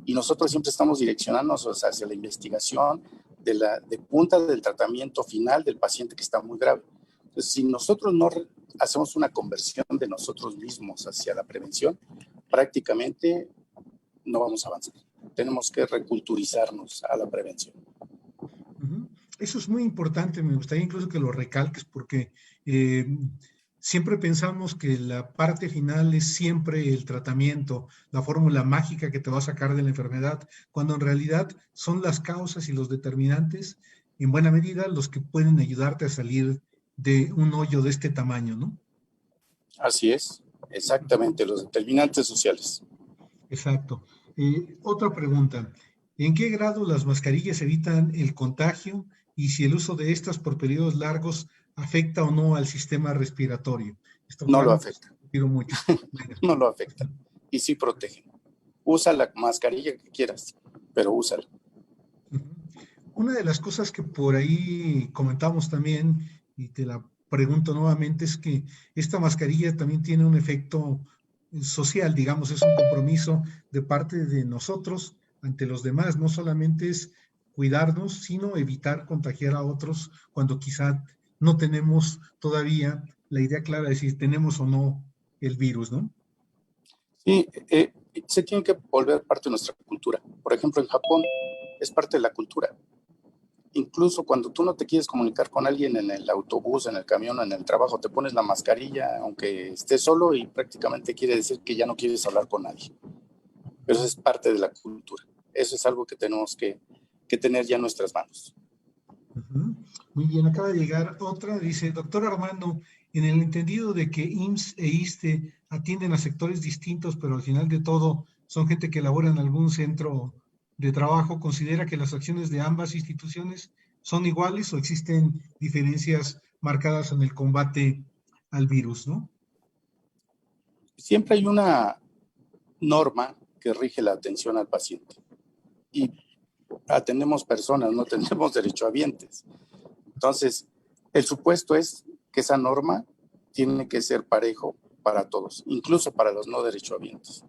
Y nosotros siempre estamos direccionándonos hacia la investigación de punta del tratamiento final del paciente que está muy grave. Entonces, si nosotros no hacemos una conversión de nosotros mismos hacia la prevención, prácticamente no vamos a avanzar. Tenemos que reculturizarnos a la prevención. Eso es muy importante, me gustaría incluso que lo recalques porque siempre pensamos que la parte final es siempre el tratamiento, la fórmula mágica que te va a sacar de la enfermedad, cuando en realidad son las causas y los determinantes, en buena medida, los que pueden ayudarte a salir de un hoyo de este tamaño, ¿no? Así es, exactamente, los determinantes sociales. Exacto. Otra pregunta, ¿en qué grado las mascarillas evitan el contagio y si el uso de estas por periodos largos afecta o no al sistema respiratorio? No lo afecta. Mucho. No lo afecta. Y sí protegen. Usa la mascarilla que quieras, pero úsala. Una de las cosas que por ahí comentamos también, y te la pregunto nuevamente, es que esta mascarilla también tiene un efecto social, digamos, es un compromiso de parte de nosotros ante los demás, no solamente es cuidarnos, sino evitar contagiar a otros cuando quizá no tenemos todavía la idea clara de si tenemos o no el virus, ¿no? Sí, se tiene que volver parte de nuestra cultura. Por ejemplo, en Japón es parte de la cultura. Incluso cuando tú no te quieres comunicar con alguien en el autobús, en el camión, en el trabajo, te pones la mascarilla, aunque estés solo, y prácticamente quiere decir que ya no quieres hablar con nadie. Pero eso es parte de la cultura. Eso es algo que tenemos que tener ya en nuestras manos. Muy bien, acaba de llegar otra, dice, doctor Armando, en el entendido de que IMSS e ISSSTE atienden a sectores distintos, pero al final de todo son gente que labora en algún centro de trabajo, ¿considera que las acciones de ambas instituciones son iguales o existen diferencias marcadas en el combate al virus, no? Siempre hay una norma que rige la atención al paciente. Y atendemos personas, no tenemos derechohabientes. Entonces, el supuesto es que esa norma tiene que ser parejo para todos, incluso para los no derechohabientes.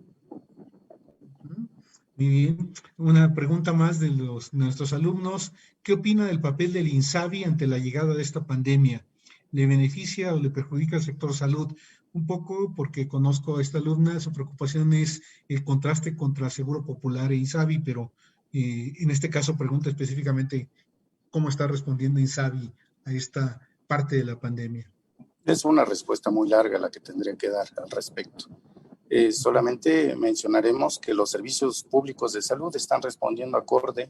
Muy bien. Una pregunta más de nuestros alumnos. ¿Qué opina del papel del INSABI ante la llegada de esta pandemia? ¿Le beneficia o le perjudica al sector salud? Un poco porque conozco a esta alumna, su preocupación es el contraste contra Seguro Popular e INSABI, pero en este caso pregunta específicamente cómo está respondiendo INSABI a esta parte de la pandemia. Es una respuesta muy larga la que tendría que dar al respecto. Solamente mencionaremos que los servicios públicos de salud están respondiendo acorde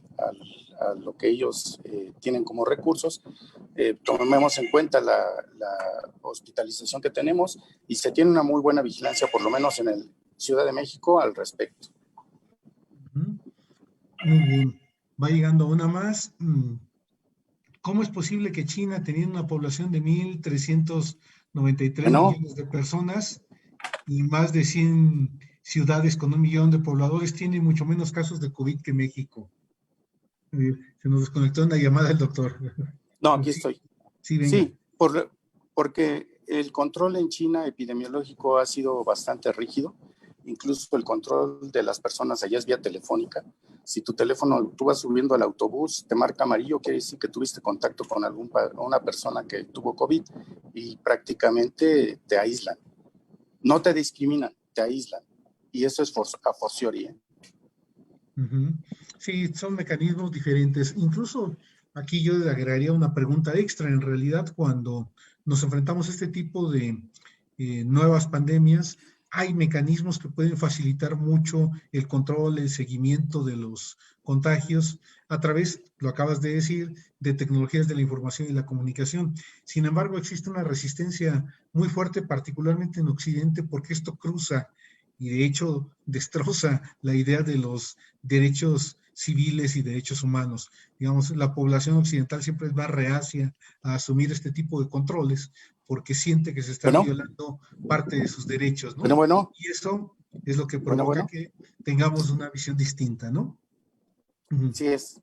a lo que ellos tienen como recursos. Tomemos en cuenta la hospitalización que tenemos y se tiene una muy buena vigilancia, por lo menos en el Ciudad de México, al respecto. Muy bien. Va llegando una más. ¿Cómo es posible que China, teniendo una población de 1.393 Bueno, millones de personas y más de 100 ciudades con 1 millón de pobladores, tiene mucho menos casos de COVID que México? Se nos desconectó una llamada del doctor. no, aquí Sí, estoy. sí, venga. Sí, porque el control en China epidemiológico ha sido bastante rígido. Incluso el control de las personas allá es vía telefónica. Si tu teléfono, tú vas subiendo al autobús, te marca amarillo, quiere decir que tuviste contacto con una persona que tuvo COVID y prácticamente te aíslan. No te discriminan, te aíslan. Y eso es a fortiori, ¿eh? Ujú. Sí, son mecanismos diferentes. Incluso aquí yo le agregaría una pregunta extra. En realidad, cuando nos enfrentamos a este tipo de nuevas pandemias, hay mecanismos que pueden facilitar mucho el control, el seguimiento de los contagios a través, lo acabas de decir, de tecnologías de la información y la comunicación. Sin embargo, existe una resistencia muy fuerte, particularmente en Occidente, porque esto cruza y de hecho destroza la idea de los derechos civiles y derechos humanos. Digamos, la población occidental siempre es más reacia a asumir este tipo de controles porque siente que se están Bueno, violando parte de sus derechos, ¿no? bueno, Y eso es lo que bueno, provoca bueno. que tengamos una visión distinta, ¿no? Ujú. Sí es.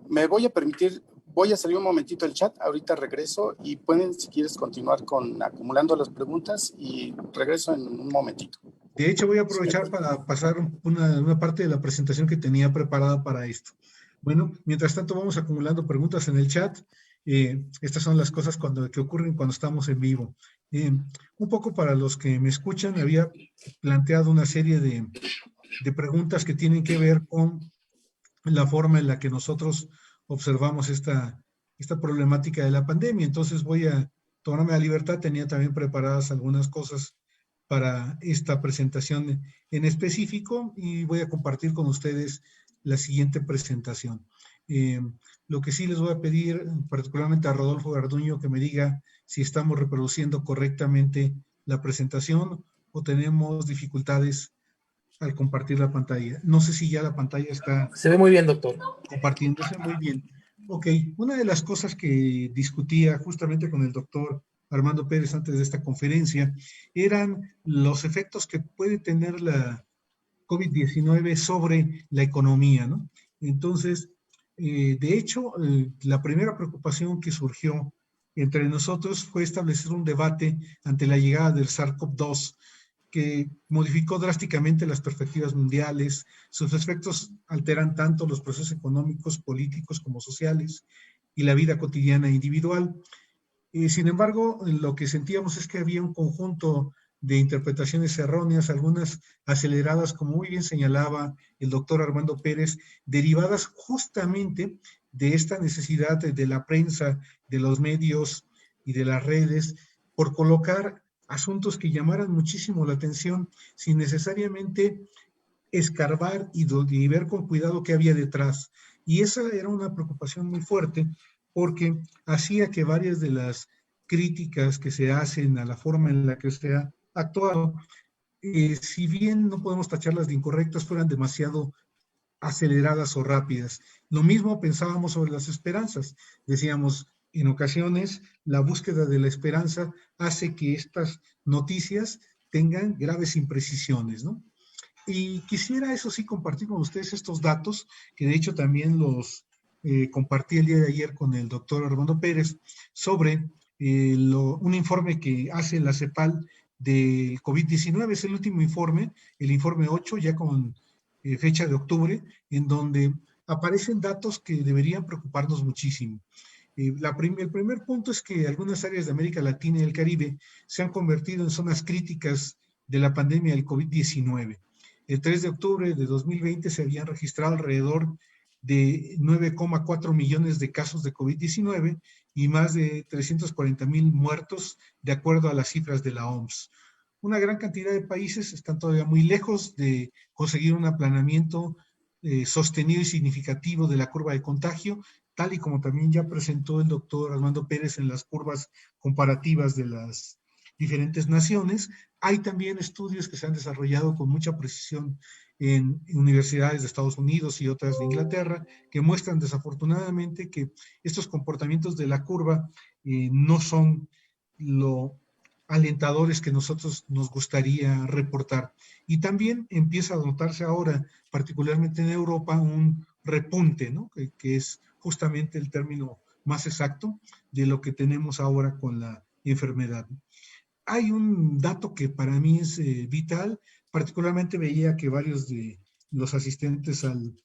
Me voy a permitir, voy a salir un momentito del chat, ahorita regreso y pueden, si quieres, continuar con acumulando las preguntas y regreso en un momentito. De hecho, voy a Si me aprovechar para pasar una parte de la presentación que tenía preparada para esto. Bueno, mientras tanto vamos acumulando preguntas en el chat. Estas son las cosas que ocurren cuando estamos en vivo. Un poco para los que me escuchan, había planteado una serie de preguntas que tienen que ver con la forma en la que nosotros observamos esta problemática de la pandemia. Entonces voy a tomarme la libertad, tenía también preparadas algunas cosas para esta presentación en específico y voy a compartir con ustedes la siguiente presentación. Eh, lo que sí les voy a pedir, particularmente a Rodolfo Garduño, que me diga si estamos reproduciendo correctamente la presentación o tenemos dificultades al compartir la pantalla. No sé si ya la pantalla está Se ve muy bien, doctor. compartiéndose muy bien. Ok, una de las cosas que discutía justamente con el doctor Armando Pérez antes de esta conferencia eran los efectos que puede tener la COVID-19 sobre la economía, ¿no? Entonces, de hecho, la primera preocupación que surgió entre nosotros fue establecer un debate ante la llegada del SARS-CoV-2 que modificó drásticamente las perspectivas mundiales. Sus efectos alteran tanto los procesos económicos, políticos como sociales y la vida cotidiana e individual. Sin embargo, lo que sentíamos es que había un conjunto de interpretaciones erróneas, algunas aceleradas, como muy bien señalaba el doctor Armando Pérez, derivadas justamente de esta necesidad de la prensa, de los medios y de las redes por colocar asuntos que llamaran muchísimo la atención sin necesariamente escarbar y ver con cuidado qué había detrás. Y esa era una preocupación muy fuerte porque hacía que varias de las críticas que se hacen a la forma en la que se ha actuado, si bien no podemos tacharlas de incorrectas, fueran demasiado aceleradas o rápidas. Lo mismo pensábamos sobre las esperanzas. Decíamos, en ocasiones la búsqueda de la esperanza hace que estas noticias tengan graves imprecisiones, ¿no? Y quisiera, eso sí, compartir con ustedes estos datos, que de hecho también los compartí el día de ayer con el doctor Armando Pérez, sobre un informe que hace la CEPAL del COVID-19. Es el último informe, el informe 8, ya con fecha de octubre, en donde aparecen datos que deberían preocuparnos muchísimo. El primer punto es que algunas áreas de América Latina y el Caribe se han convertido en zonas críticas de la pandemia del COVID-19. El 3 de octubre de 2020 se habían registrado alrededor de 9,4 millones de casos de COVID-19 y más de 340,000 muertos, de acuerdo a las cifras de la OMS. Una gran cantidad de países están todavía muy lejos de conseguir un aplanamiento sostenido y significativo de la curva de contagio, tal y como también ya presentó el doctor Armando Pérez en las curvas comparativas de las diferentes naciones. Hay también estudios que se han desarrollado con mucha precisión en universidades de Estados Unidos y otras de Inglaterra, que muestran desafortunadamente que estos comportamientos de la curva no son lo alentadores que nosotros nos gustaría reportar. Y también empieza a notarse ahora, particularmente en Europa, un repunte, ¿no? Que es justamente el término más exacto de lo que tenemos ahora con la enfermedad. Hay un dato que para mí es vital, particularmente veía que varios de los asistentes al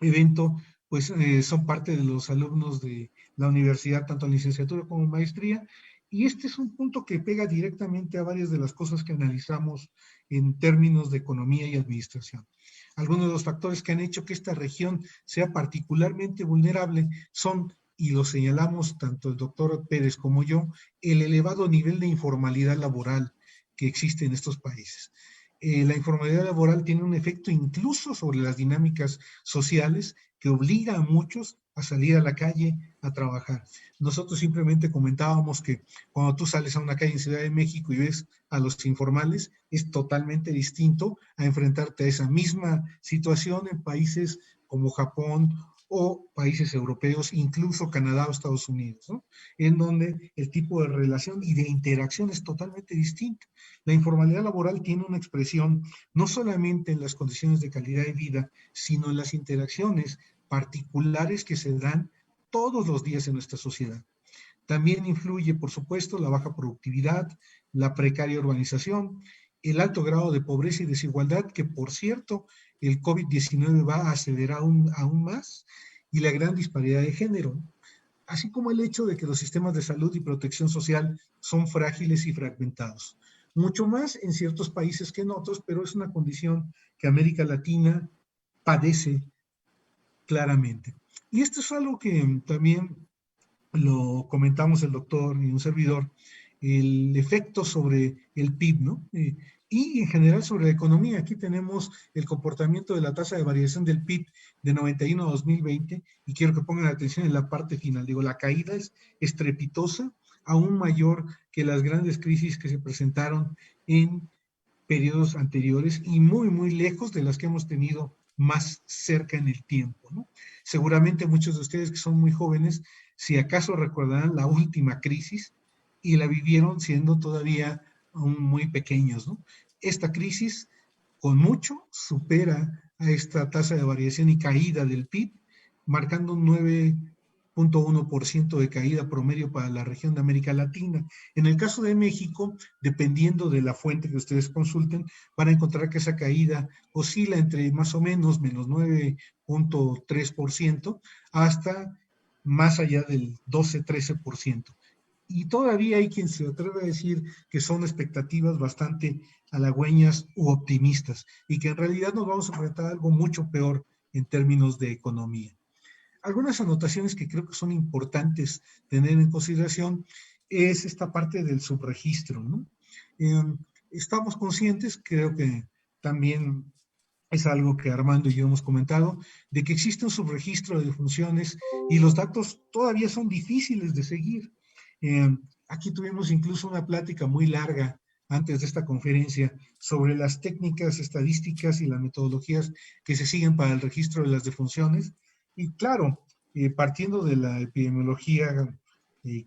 evento pues son parte de los alumnos de la universidad, tanto en licenciatura como en maestría, y este es un punto que pega directamente a varias de las cosas que analizamos en términos de economía y administración. Algunos de los factores que han hecho que esta región sea particularmente vulnerable son, y lo señalamos tanto el doctor Pérez como yo, el elevado nivel de informalidad laboral que existe en estos países. La informalidad laboral tiene un efecto incluso sobre las dinámicas sociales que obliga a muchos a salir a la calle a trabajar. Nosotros simplemente comentábamos que cuando tú sales a una calle en Ciudad de México y ves a los informales, es totalmente distinto a enfrentarte a esa misma situación en países como Japón o países europeos, incluso Canadá o Estados Unidos, ¿no? En donde el tipo de relación y de interacción es totalmente distinto. La informalidad laboral tiene una expresión no solamente en las condiciones de calidad de vida, sino en las interacciones particulares que se dan todos los días en nuestra sociedad. También influye, por supuesto, la baja productividad, la precaria urbanización, el alto grado de pobreza y desigualdad, que por cierto, el COVID-19 va a acelerar aún más, y la gran disparidad de género, así como el hecho de que los sistemas de salud y protección social son frágiles y fragmentados. Mucho más en ciertos países que en otros, pero es una condición que América Latina padece claramente. Y esto es algo que también lo comentamos el doctor y un servidor, el efecto sobre el PIB, ¿no? Y en general sobre la economía. Aquí tenemos el comportamiento de la tasa de variación del PIB de 91 a 2020 y quiero que pongan atención en la parte final. Digo, la caída es estrepitosa, aún mayor que las grandes crisis que se presentaron en periodos anteriores y muy, muy lejos de las que hemos tenido más cerca en el tiempo, ¿no? Seguramente muchos de ustedes que son muy jóvenes, si acaso recordarán la última crisis y la vivieron siendo todavía aún muy pequeños, ¿no? Esta crisis con mucho supera a esta tasa de variación y caída del PIB, marcando un 9.1% de caída promedio para la región de América Latina. En el caso de México, dependiendo de la fuente que ustedes consulten, van a encontrar que esa caída oscila entre más o menos menos 9.3% hasta más allá del 12-13%. Y todavía hay quien se atreve a decir que son expectativas bastante halagüeñas u optimistas y que en realidad nos vamos a enfrentar a algo mucho peor en términos de economía. Algunas anotaciones que creo que son importantes tener en consideración es esta parte del subregistro, ¿no? Estamos conscientes, creo que también es algo que Armando y yo hemos comentado, de que existe un subregistro de defunciones y los datos todavía son difíciles de seguir. Aquí tuvimos incluso una plática muy larga antes de esta conferencia sobre las técnicas estadísticas y las metodologías que se siguen para el registro de las defunciones. Y claro, partiendo de la epidemiología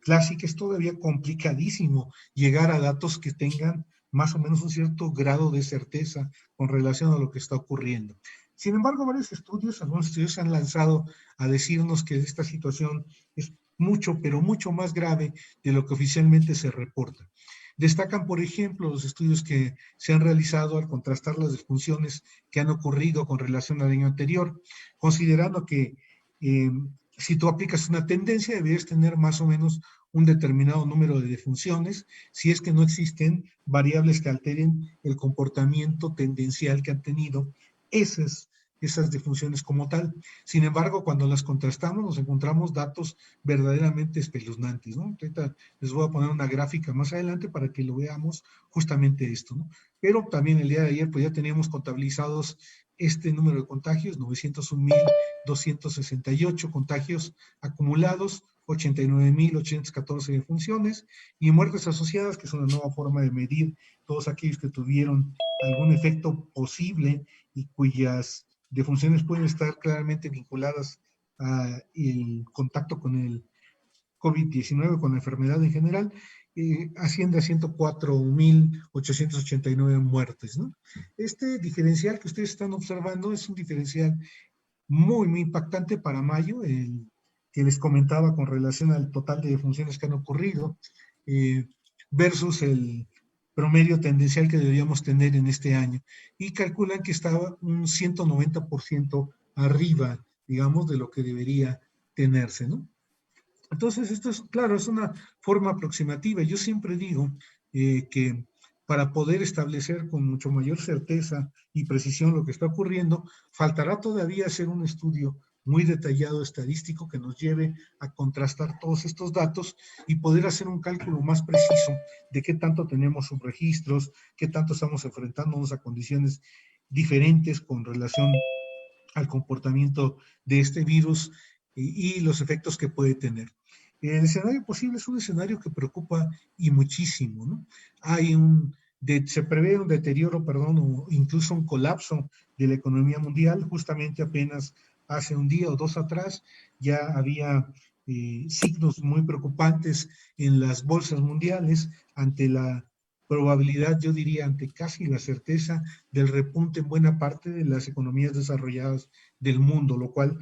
clásica, es todavía complicadísimo llegar a datos que tengan más o menos un cierto grado de certeza con relación a lo que está ocurriendo. Sin embargo, varios estudios, algunos estudios se han lanzado a decirnos que esta situación es mucho, pero mucho más grave de lo que oficialmente se reporta. Destacan, por ejemplo, los estudios que se han realizado al contrastar las defunciones que han ocurrido con relación al año anterior, considerando que si tú aplicas una tendencia, deberías tener más o menos un determinado número de defunciones, si es que no existen variables que alteren el comportamiento tendencial que han tenido esas defunciones como tal. Sin embargo, cuando las contrastamos, nos encontramos datos verdaderamente espeluznantes, ¿no? Ahorita les voy a poner una gráfica más adelante para que lo veamos justamente esto, ¿no? Pero también el día de ayer, pues ya teníamos contabilizados este número de contagios, 901,268 contagios acumulados, 89.814 defunciones, y muertes asociadas, que es una nueva forma de medir todos aquellos que tuvieron algún efecto posible y cuyas defunciones pueden estar claramente vinculadas al contacto con el COVID-19, con la enfermedad en general, asciende a 104.889 muertes, ¿no? Este diferencial que ustedes están observando es un diferencial muy, muy impactante para mayo, el que les comentaba con relación al total de defunciones que han ocurrido, versus el promedio tendencial que deberíamos tener en este año. Y calculan que estaba un 190% arriba, digamos, de lo que debería tenerse, ¿no? Entonces, esto es, claro, es una forma aproximativa. Yo siempre digo que para poder establecer con mucho mayor certeza y precisión lo que está ocurriendo, faltará todavía hacer un estudio muy detallado estadístico que nos lleve a contrastar todos estos datos y poder hacer un cálculo más preciso de qué tanto tenemos subregistros, qué tanto estamos enfrentándonos a condiciones diferentes con relación al comportamiento de este virus y los efectos que puede tener. El escenario posible es un escenario que preocupa y muchísimo, ¿no? Se prevé un deterioro, perdón, o incluso un colapso de la economía mundial. Justamente apenas hace un día o dos atrás ya había signos muy preocupantes en las bolsas mundiales ante la probabilidad, yo diría, ante casi la certeza del repunte en buena parte de las economías desarrolladas del mundo, lo cual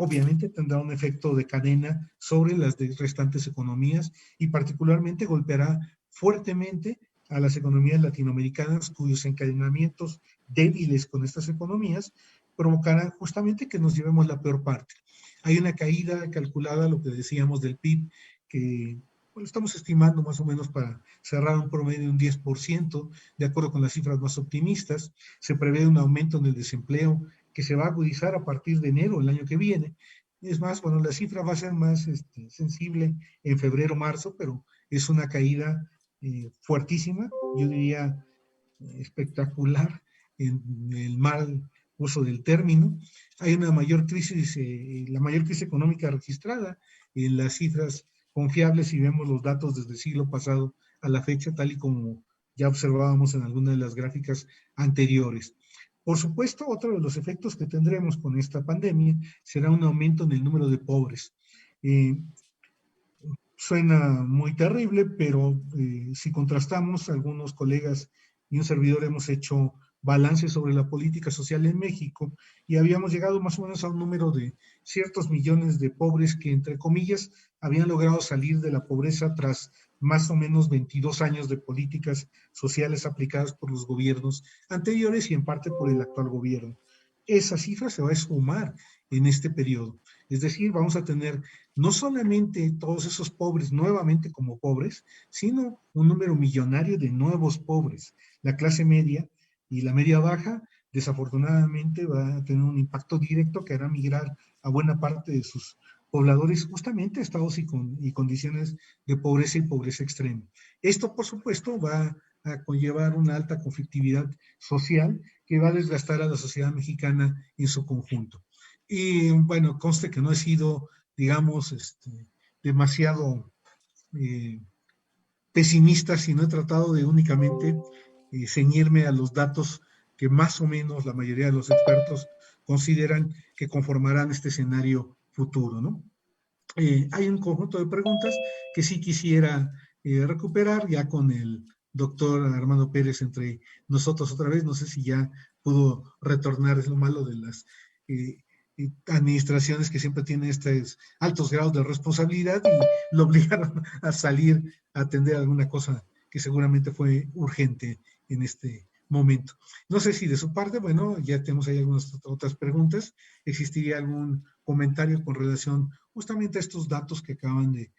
obviamente tendrá un efecto de cadena sobre las restantes economías y particularmente golpeará fuertemente a las economías latinoamericanas, cuyos encadenamientos débiles con estas economías provocarán justamente que nos llevemos la peor parte. Hay una caída calculada, lo que decíamos del PIB, que bueno, estamos estimando más o menos para cerrar un promedio de un 10%, de acuerdo con las cifras más optimistas. Se prevé un aumento en el desempleo que se va a agudizar a partir de enero el año que viene. Es más, bueno, la cifra va a ser más sensible en febrero, marzo, pero es una caída fuertísima, yo diría espectacular en el mal uso del término. Hay una mayor crisis, la mayor crisis económica registrada en las cifras confiables si vemos los datos desde el siglo pasado a la fecha, tal y como ya observábamos en algunas de las gráficas anteriores. Por supuesto, otro de los efectos que tendremos con esta pandemia será un aumento en el número de pobres. Suena muy terrible, pero si contrastamos, algunos colegas y un servidor hemos hecho balance sobre la política social en México y habíamos llegado más o menos a un número de ciertos millones de pobres que, entre comillas, habían logrado salir de la pobreza tras más o menos 22 años de políticas sociales aplicadas por los gobiernos anteriores y en parte por el actual gobierno. Esa cifra se va a esfumar en este periodo. Es decir, vamos a tener no solamente todos esos pobres nuevamente como pobres, sino un número millonario de nuevos pobres. La clase media y la media baja, desafortunadamente, va a tener un impacto directo que hará migrar a buena parte de sus pobladores justamente a estados y condiciones de pobreza y pobreza extrema. Esto, por supuesto, va a conllevar una alta conflictividad social que va a desgastar a la sociedad mexicana en su conjunto. Y bueno, conste que no he sido, digamos, demasiado pesimista, sino he tratado de únicamente ceñirme a los datos que más o menos la mayoría de los expertos consideran que conformarán este escenario futuro, ¿no? Hay un conjunto de preguntas que sí quisiera recuperar ya con el doctor Armando Pérez entre nosotros otra vez. No sé si ya pudo retornar, es lo malo de las administraciones que siempre tienen estos altos grados de responsabilidad y lo obligaron a salir a atender alguna cosa que seguramente fue urgente en este momento. No sé si de su parte, bueno, ya tenemos ahí algunas otras preguntas. ¿Existiría algún comentario con relación justamente a estos datos que acaban de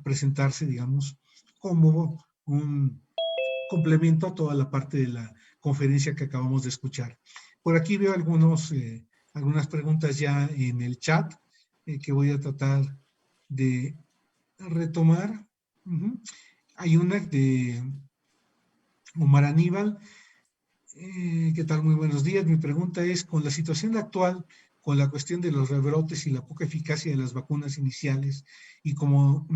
presentarse, digamos, como un complemento a toda la parte de la conferencia que acabamos de escuchar? Por aquí veo algunas preguntas ya en el chat que voy a tratar de retomar. Hay una de Omar Aníbal. ¿Qué tal? Muy buenos días. Mi pregunta es, con la situación actual, con la cuestión de los rebrotes y la poca eficacia de las vacunas iniciales, y como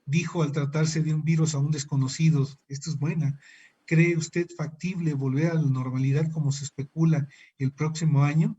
dijo, al tratarse de un virus aún desconocido, esto es buena. ¿Cree usted factible volver a la normalidad como se especula el próximo año?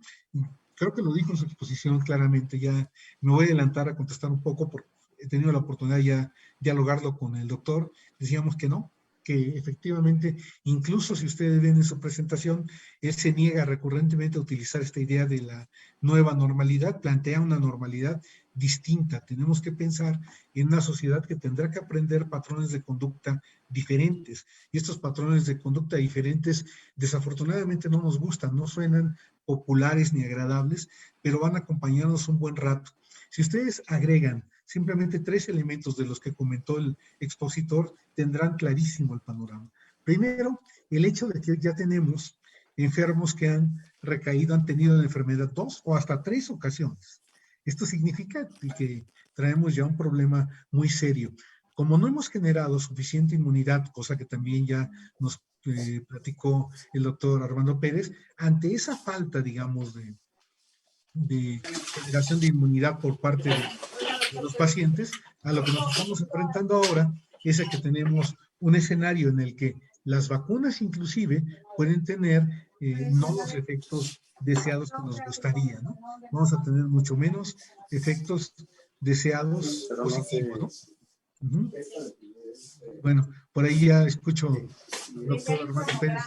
Creo que lo dijo en su exposición claramente. Ya me voy a adelantar a contestar un poco porque he tenido la oportunidad ya de dialogarlo con el doctor. Decíamos que no, que efectivamente, incluso si ustedes ven en su presentación, él se niega recurrentemente a utilizar esta idea de la nueva normalidad, plantea una normalidad distinta. Tenemos que pensar en una sociedad que tendrá que aprender patrones de conducta diferentes. Y estos patrones de conducta diferentes, desafortunadamente no nos gustan, no suenan populares ni agradables, pero van a acompañarnos un buen rato. Si ustedes agregan simplemente 3 elementos de los que comentó el expositor, tendrán clarísimo el panorama. Primero, el hecho de que ya tenemos enfermos que han recaído, han tenido la enfermedad 2 o hasta 3 ocasiones. Esto significa que traemos ya un problema muy serio. Como no hemos generado suficiente inmunidad, cosa que también ya nos platicó el doctor Armando Pérez, ante esa falta, digamos, de generación de inmunidad por parte de los pacientes, a lo que nos estamos enfrentando ahora es a que tenemos un escenario en el que las vacunas inclusive pueden tener no los efectos deseados que nos gustaría, ¿no? Vamos a tener mucho menos efectos deseados positivos, ¿no? Bueno, por ahí ya escucho al doctor Armando Pérez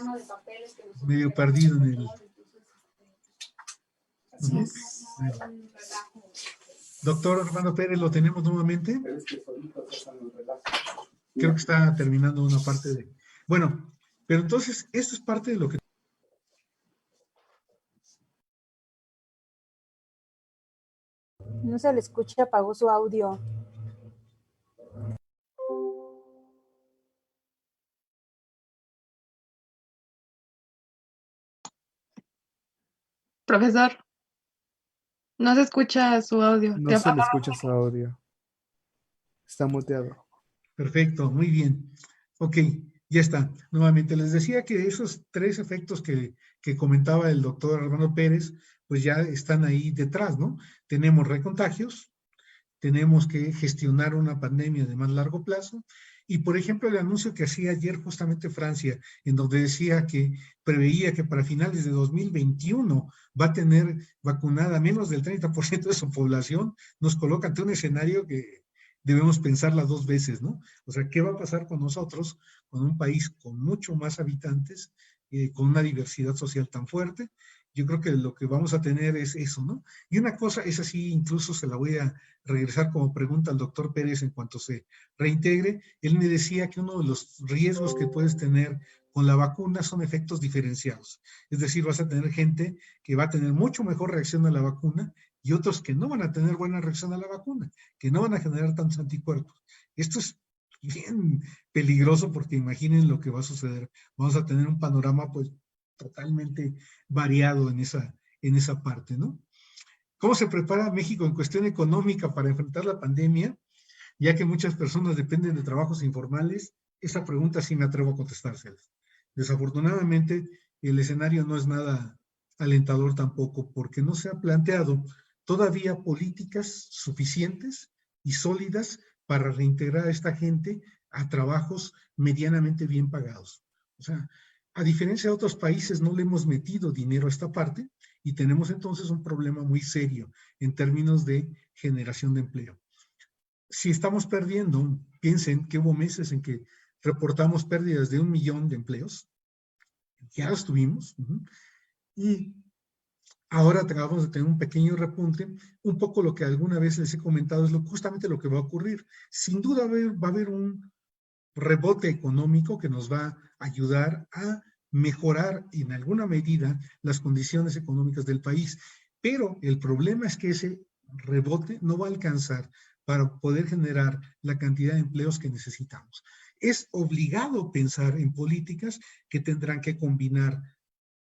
medio perdido en el... Doctor Armando Pérez, ¿lo tenemos nuevamente? Creo que está terminando una parte de... Bueno, pero entonces, esto es parte de lo que... No se le escucha, apagó su audio. Profesor, no se escucha su audio. No se le escucha su audio. Está muteado. Perfecto, muy bien. Ok, ya está. Nuevamente les decía que esos 3 efectos que comentaba el doctor Armando Pérez, pues ya están ahí detrás, ¿no? Tenemos recontagios, tenemos que gestionar una pandemia de más largo plazo, y por ejemplo el anuncio que hacía ayer justamente Francia, en donde decía que preveía que para finales de 2021 va a tener vacunada menos del 30% de su población, nos coloca ante un escenario que debemos pensarla 2 veces, ¿no? O sea, ¿qué va a pasar con nosotros, con un país con mucho más habitantes, con una diversidad social tan fuerte? Yo creo que lo que vamos a tener es eso, ¿no? Y una cosa, es así, incluso se la voy a regresar como pregunta al doctor Pérez en cuanto se reintegre. Él me decía que uno de los riesgos que puedes tener con la vacuna son efectos diferenciados. Es decir, vas a tener gente que va a tener mucho mejor reacción a la vacuna y otros que no van a tener buena reacción a la vacuna, que no van a generar tantos anticuerpos. Esto es bien peligroso porque imaginen lo que va a suceder. Vamos a tener un panorama, pues, totalmente variado en esa parte, ¿no? ¿Cómo se prepara México en cuestión económica para enfrentar la pandemia? Ya que muchas personas dependen de trabajos informales, esa pregunta sí me atrevo a contestársela. Desafortunadamente, el escenario no es nada alentador tampoco, porque no se ha planteado todavía políticas suficientes y sólidas para reintegrar a esta gente a trabajos medianamente bien pagados. O sea, a diferencia de otros países, no le hemos metido dinero a esta parte y tenemos entonces un problema muy serio en términos de generación de empleo. Si estamos perdiendo, piensen que hubo meses en que reportamos pérdidas de 1 millón de empleos, ya los tuvimos, y ahora acabamos de tener un pequeño repunte. Un poco lo que alguna vez les he comentado es justamente lo que va a ocurrir. Sin duda va a haber un rebote económico que nos va a ayudar a mejorar en alguna medida las condiciones económicas del país. Pero el problema es que ese rebote no va a alcanzar para poder generar la cantidad de empleos que necesitamos. Es obligado pensar en políticas que tendrán que combinar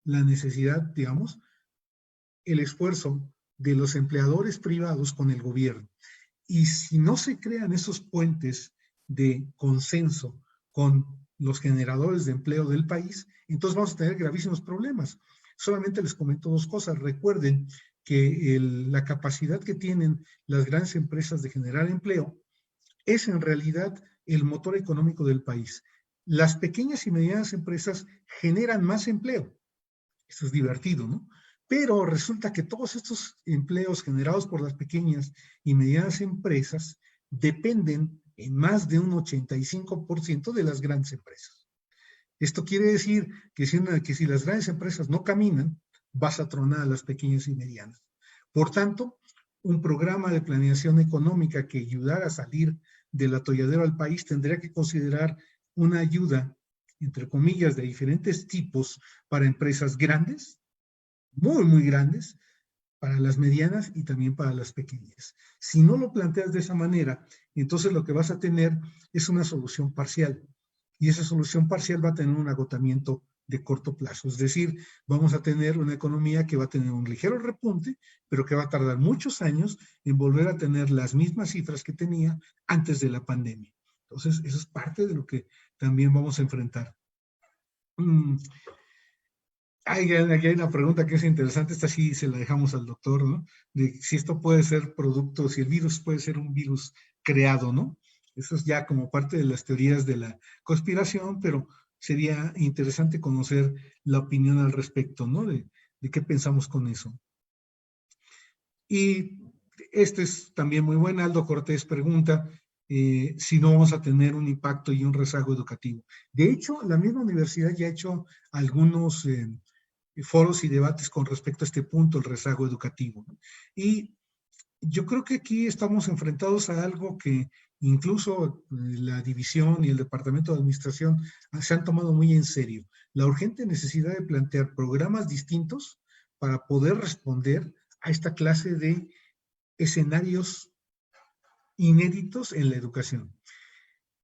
la necesidad, digamos, el esfuerzo de los empleadores privados con el gobierno. Y si no se crean esos puentes de consenso con los generadores de empleo del país, entonces vamos a tener gravísimos problemas. Solamente les comento 2 cosas. Recuerden que la capacidad que tienen las grandes empresas de generar empleo es en realidad el motor económico del país. Las pequeñas y medianas empresas generan más empleo. Eso es divertido, ¿no? Pero resulta que todos estos empleos generados por las pequeñas y medianas empresas dependen en más de un 85% de las grandes empresas. Esto quiere decir que si las grandes empresas no caminan, vas a tronar a las pequeñas y medianas. Por tanto, un programa de planeación económica que ayudara a salir del atolladero al país tendría que considerar una ayuda, entre comillas, de diferentes tipos para empresas grandes, muy, muy grandes, para las medianas y también para las pequeñas. Si no lo planteas de esa manera, entonces lo que vas a tener es una solución parcial. Y esa solución parcial va a tener un agotamiento de corto plazo. Es decir, vamos a tener una economía que va a tener un ligero repunte, pero que va a tardar muchos años en volver a tener las mismas cifras que tenía antes de la pandemia. Entonces, eso es parte de lo que también vamos a enfrentar. Aquí hay una pregunta que es interesante, esta sí se la dejamos al doctor, ¿no? De si esto puede ser producto, si el virus puede ser un virus creado, ¿no? Eso es ya como parte de las teorías de la conspiración, pero sería interesante conocer la opinión al respecto, ¿no? De qué pensamos con eso. Y este es también muy bueno. Aldo Cortés pregunta si no vamos a tener un impacto y un rezago educativo. De hecho, la misma universidad ya ha hecho algunos foros y debates con respecto a este punto, el rezago educativo, ¿no? Y yo creo que aquí estamos enfrentados a algo que incluso la división y el departamento de administración se han tomado muy en serio. La urgente necesidad de plantear programas distintos para poder responder a esta clase de escenarios inéditos en la educación.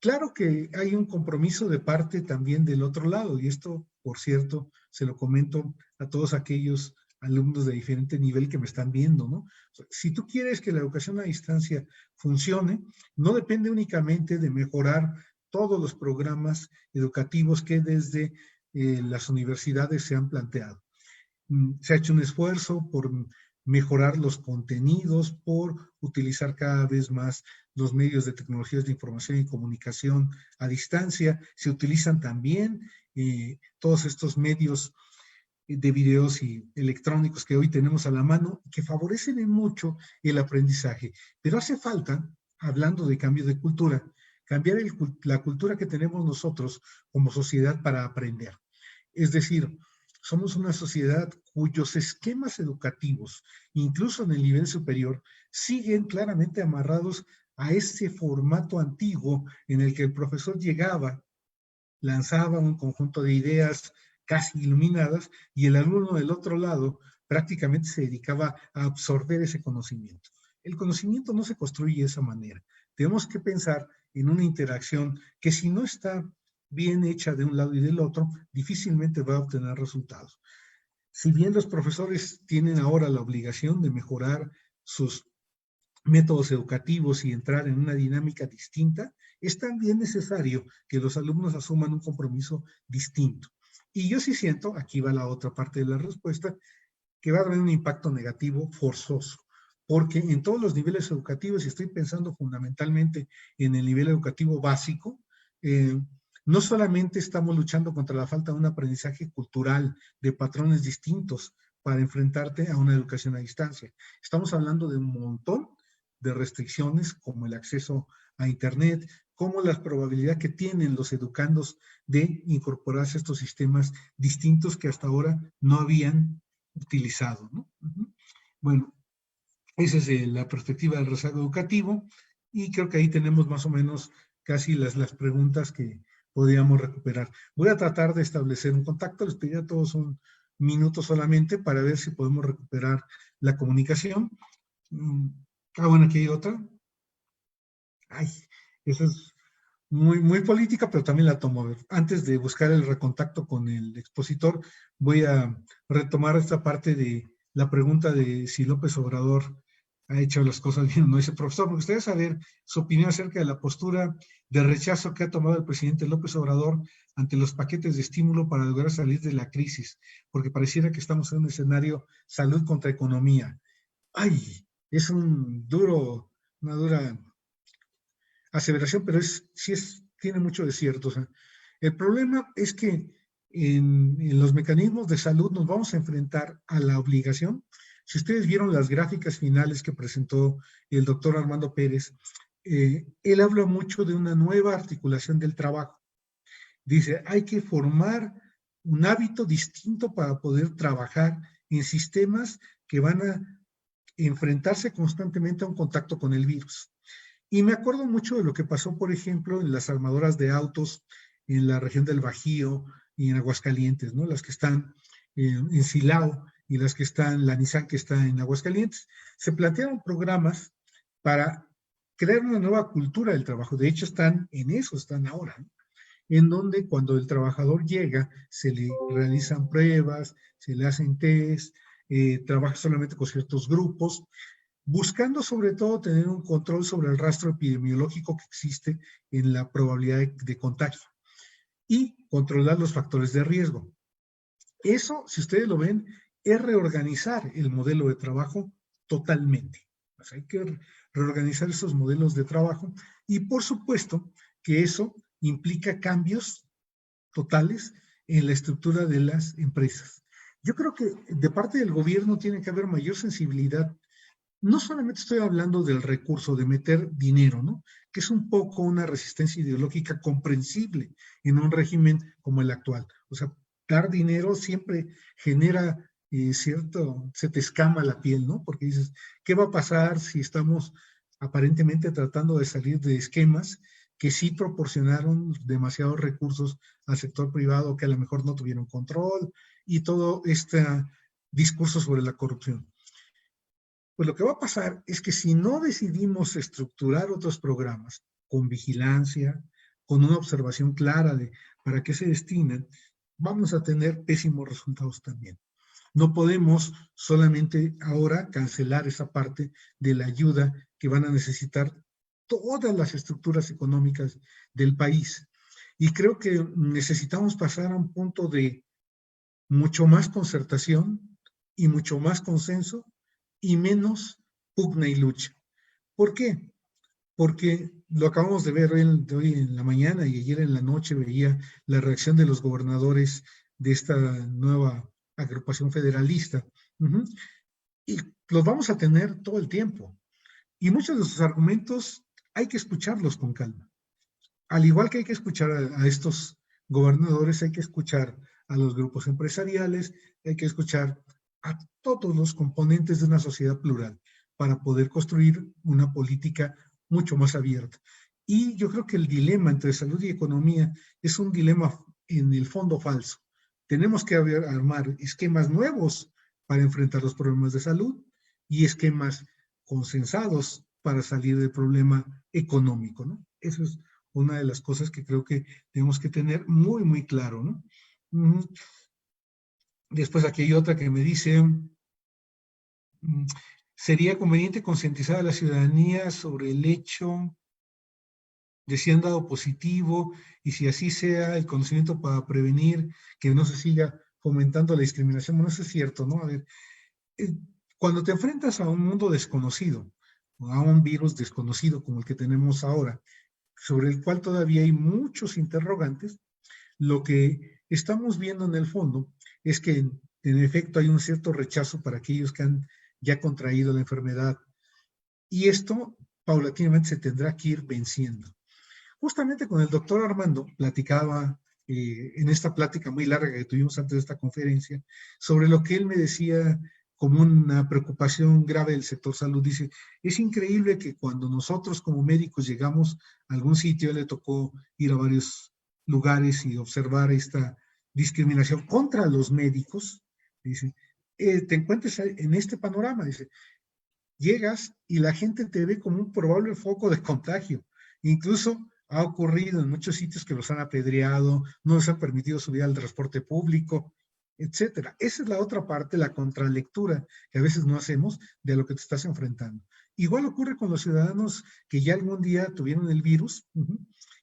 Claro que hay un compromiso de parte también del otro lado, y esto, por cierto, se lo comento a todos aquellos alumnos de diferente nivel que me están viendo, ¿no? Si tú quieres que la educación a distancia funcione, no depende únicamente de mejorar todos los programas educativos que desde las universidades se han planteado. Se ha hecho un esfuerzo por mejorar los contenidos, por utilizar cada vez más los medios de tecnologías de información y comunicación a distancia. Se utilizan también todos estos medios de videos y electrónicos que hoy tenemos a la mano, que favorecen en mucho el aprendizaje. Pero hace falta, hablando de cambio de cultura, cambiar la cultura que tenemos nosotros como sociedad para aprender. Es decir, somos una sociedad cuyos esquemas educativos, incluso en el nivel superior, siguen claramente amarrados a ese formato antiguo en el que el profesor llegaba, lanzaba un conjunto de ideas casi iluminadas y el alumno del otro lado prácticamente se dedicaba a absorber ese conocimiento. El conocimiento no se construye de esa manera. Tenemos que pensar en una interacción que si no está bien hecha de un lado y del otro, difícilmente va a obtener resultados. Si bien los profesores tienen ahora la obligación de mejorar sus métodos educativos y entrar en una dinámica distinta, es también necesario que los alumnos asuman un compromiso distinto. Y yo sí siento, aquí va la otra parte de la respuesta, que va a haber un impacto negativo forzoso, porque en todos los niveles educativos, y estoy pensando fundamentalmente en el nivel educativo básico, no solamente estamos luchando contra la falta de un aprendizaje cultural, de patrones distintos para enfrentarte a una educación a distancia. Estamos hablando de un montón de restricciones como el acceso a Internet, como la probabilidad que tienen los educandos de incorporarse a estos sistemas distintos que hasta ahora no habían utilizado, ¿no? Bueno, esa es la perspectiva del rezago educativo y creo que ahí tenemos más o menos casi las preguntas que podríamos recuperar. Voy a tratar de establecer un contacto, les pediría a todos un minuto solamente para ver si podemos recuperar la comunicación. Bueno, aquí hay otra. Ay, esa es muy política, pero también la tomo. A ver, antes de buscar el recontacto con el expositor, voy a retomar esta parte de la pregunta de si López Obrador ha hecho las cosas bien o no. Dice, profesor, me gustaría saber su opinión acerca de la postura de rechazo que ha tomado el presidente López Obrador ante los paquetes de estímulo para lograr salir de la crisis, porque pareciera que estamos en un escenario salud contra economía. ay, es una dura aseveración, pero tiene mucho de cierto. O sea, el problema es que en los mecanismos de salud nos vamos a enfrentar a la obligación. Si ustedes vieron las gráficas finales que presentó el doctor Armando Pérez, él habla mucho de una nueva articulación del trabajo. Dice, hay que formar un hábito distinto para poder trabajar en sistemas que van a enfrentarse constantemente a un contacto con el virus. Y me acuerdo mucho de lo que pasó, por ejemplo, en las armadoras de autos en la región del Bajío y en Aguascalientes, ¿no? Las que están en Silao y las que están, la Nissan que está en Aguascalientes. Se plantearon programas para crear una nueva cultura del trabajo. De hecho, están en eso, están ahora, ¿no? En donde cuando el trabajador llega, se le realizan pruebas, se le hacen test, trabaja solamente con ciertos grupos, buscando sobre todo tener un control sobre el rastro epidemiológico que existe en la probabilidad de contagio y controlar los factores de riesgo. Eso, si ustedes lo ven, es reorganizar el modelo de trabajo totalmente. O sea, hay que reorganizar esos modelos de trabajo y por supuesto que eso implica cambios totales en la estructura de las empresas. Yo creo que de parte del gobierno tiene que haber mayor sensibilidad. No solamente estoy hablando del recurso de meter dinero, ¿no? Que es un poco una resistencia ideológica comprensible en un régimen como el actual. O sea, dar dinero siempre genera se te escama la piel, ¿no? Porque dices, ¿qué va a pasar si estamos aparentemente tratando de salir de esquemas que sí proporcionaron demasiados recursos al sector privado que a lo mejor no tuvieron control y todo este discurso sobre la corrupción? Pues lo que va a pasar es que si no decidimos estructurar otros programas con vigilancia, con una observación clara de para qué se destinan, vamos a tener pésimos resultados también. No podemos solamente ahora cancelar esa parte de la ayuda que van a necesitar todas las estructuras económicas del país. Y creo que necesitamos pasar a un punto de mucho más concertación y mucho más consenso y menos pugna y lucha. ¿Por qué? Porque lo acabamos de ver hoy en la mañana y ayer en la noche veía la reacción de los gobernadores de esta nueva agrupación federalista. Y los vamos a tener todo el tiempo. Y muchos de sus argumentos hay que escucharlos con calma. Al igual que hay que escuchar a estos gobernadores, hay que escuchar a los grupos empresariales, hay que escuchar a todos los componentes de una sociedad plural para poder construir una política mucho más abierta. Y yo creo que el dilema entre salud y economía es un dilema en el fondo falso. Tenemos que armar esquemas nuevos para enfrentar los problemas de salud y esquemas consensados para salir del problema económico, ¿no? Eso es una de las cosas que creo que tenemos que tener muy, muy claro, ¿no? Después aquí hay otra que me dice, ¿sería conveniente concientizar a la ciudadanía sobre el hecho de si han dado positivo y si así sea el conocimiento para prevenir que no se siga fomentando la discriminación? Bueno, eso es cierto, ¿no? A ver, cuando te enfrentas a un mundo desconocido, o a un virus desconocido como el que tenemos ahora, sobre el cual todavía hay muchos interrogantes, lo que estamos viendo en el fondo es que en efecto hay un cierto rechazo para aquellos que han ya contraído la enfermedad. Y esto paulatinamente se tendrá que ir venciendo. Justamente con el doctor Armando platicaba en esta plática muy larga que tuvimos antes de esta conferencia, sobre lo que él me decía como una preocupación grave del sector salud. Dice, es increíble que cuando nosotros como médicos llegamos a algún sitio, le tocó ir a varios lugares y observar esta discriminación contra los médicos, dice, te encuentres en este panorama, dice, llegas y la gente te ve como un probable foco de contagio. Incluso ha ocurrido en muchos sitios que los han apedreado, no les han permitido subir al transporte público, etcétera. Esa es la otra parte, la contralectura que a veces no hacemos de lo que te estás enfrentando. Igual ocurre con los ciudadanos que ya algún día tuvieron el virus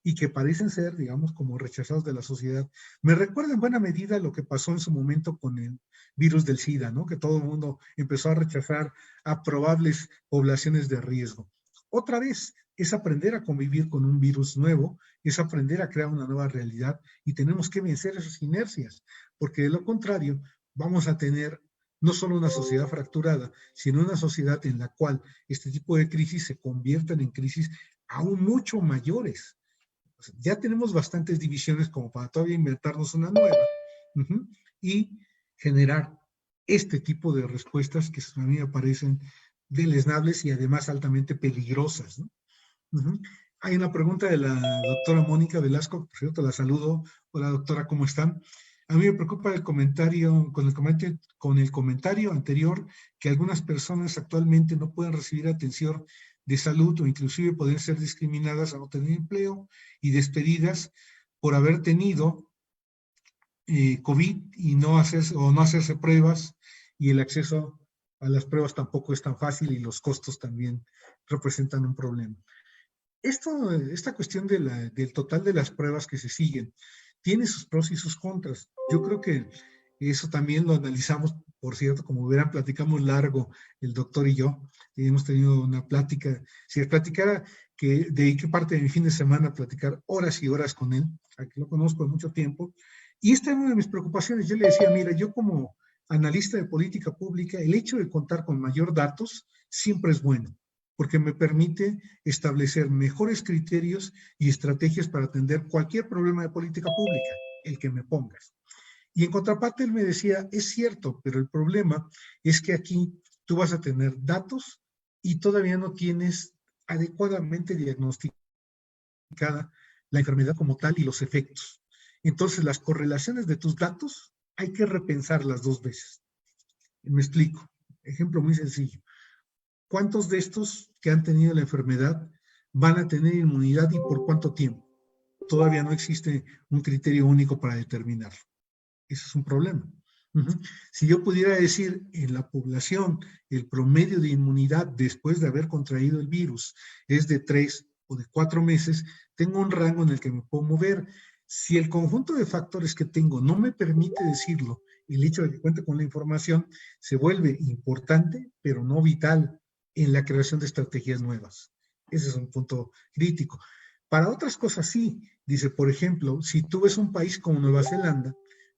y que parecen ser, digamos, como rechazados de la sociedad. Me recuerda en buena medida lo que pasó en su momento con el virus del SIDA, ¿no? Que todo el mundo empezó a rechazar a probables poblaciones de riesgo. Otra vez, es aprender a convivir con un virus nuevo, es aprender a crear una nueva realidad y tenemos que vencer esas inercias, porque de lo contrario vamos a tener no solo una sociedad fracturada, sino una sociedad en la cual este tipo de crisis se conviertan en crisis aún mucho mayores. O sea, ya tenemos bastantes divisiones como para todavía inventarnos una nueva y generar este tipo de respuestas que a mí me parecen deleznables y además altamente peligrosas, ¿no? Hay una pregunta de la doctora Mónica Velasco, por cierto, la saludo. Hola doctora, ¿cómo están? A mí me preocupa el comentario, con el comentario anterior, que algunas personas actualmente no pueden recibir atención de salud o inclusive pueden ser discriminadas a no tener empleo y despedidas por haber tenido COVID y no hacerse pruebas, y el acceso a las pruebas tampoco es tan fácil y los costos también representan un problema. Esta cuestión del total de las pruebas que se siguen tiene sus pros y sus contras. Yo creo que eso también lo analizamos, por cierto, como verán, platicamos largo el doctor y yo, y hemos tenido una plática. Si les platicara que dediqué parte de mi fin de semana a platicar horas y horas con él, a que lo conozco por mucho tiempo, y esta es una de mis preocupaciones. Yo le decía, mira, yo como analista de política pública, el hecho de contar con mayor datos siempre es bueno, porque me permite establecer mejores criterios y estrategias para atender cualquier problema de política pública, el que me pongas. Y en contraparte él me decía, es cierto, pero el problema es que aquí tú vas a tener datos y todavía no tienes adecuadamente diagnosticada la enfermedad como tal y los efectos. Entonces las correlaciones de tus datos hay que repensarlas 2 veces. Me explico. Ejemplo muy sencillo. ¿Cuántos de estos que han tenido la enfermedad van a tener inmunidad y por cuánto tiempo? Todavía no existe un criterio único para determinarlo. Ese es un problema. Si yo pudiera decir en la población el promedio de inmunidad después de haber contraído el virus es de 3 o de 4 meses, tengo un rango en el que me puedo mover. Si el conjunto de factores que tengo no me permite decirlo, el hecho de que cuente con la información se vuelve importante, pero no vital en la creación de estrategias nuevas. Ese es un punto crítico. Para otras cosas sí, dice, por ejemplo, si tú ves un país como Nueva Zelanda,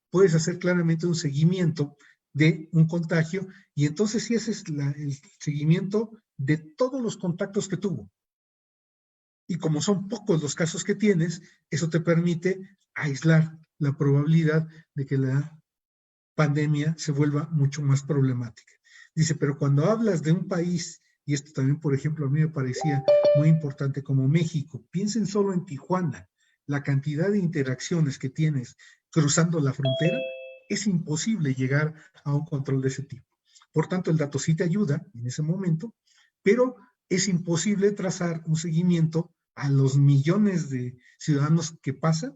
puedes hacer claramente un seguimiento de un contagio y entonces sí haces el seguimiento de todos los contactos que tuvo. Y como son pocos los casos que tienes, eso te permite aislar la probabilidad de que la pandemia se vuelva mucho más problemática. Dice, pero cuando hablas de un país, y esto también, por ejemplo, a mí me parecía muy importante como México, piensen solo en Tijuana, la cantidad de interacciones que tienes cruzando la frontera, es imposible llegar a un control de ese tipo. Por tanto, el dato sí te ayuda en ese momento, pero es imposible trazar un seguimiento a los millones de ciudadanos que pasan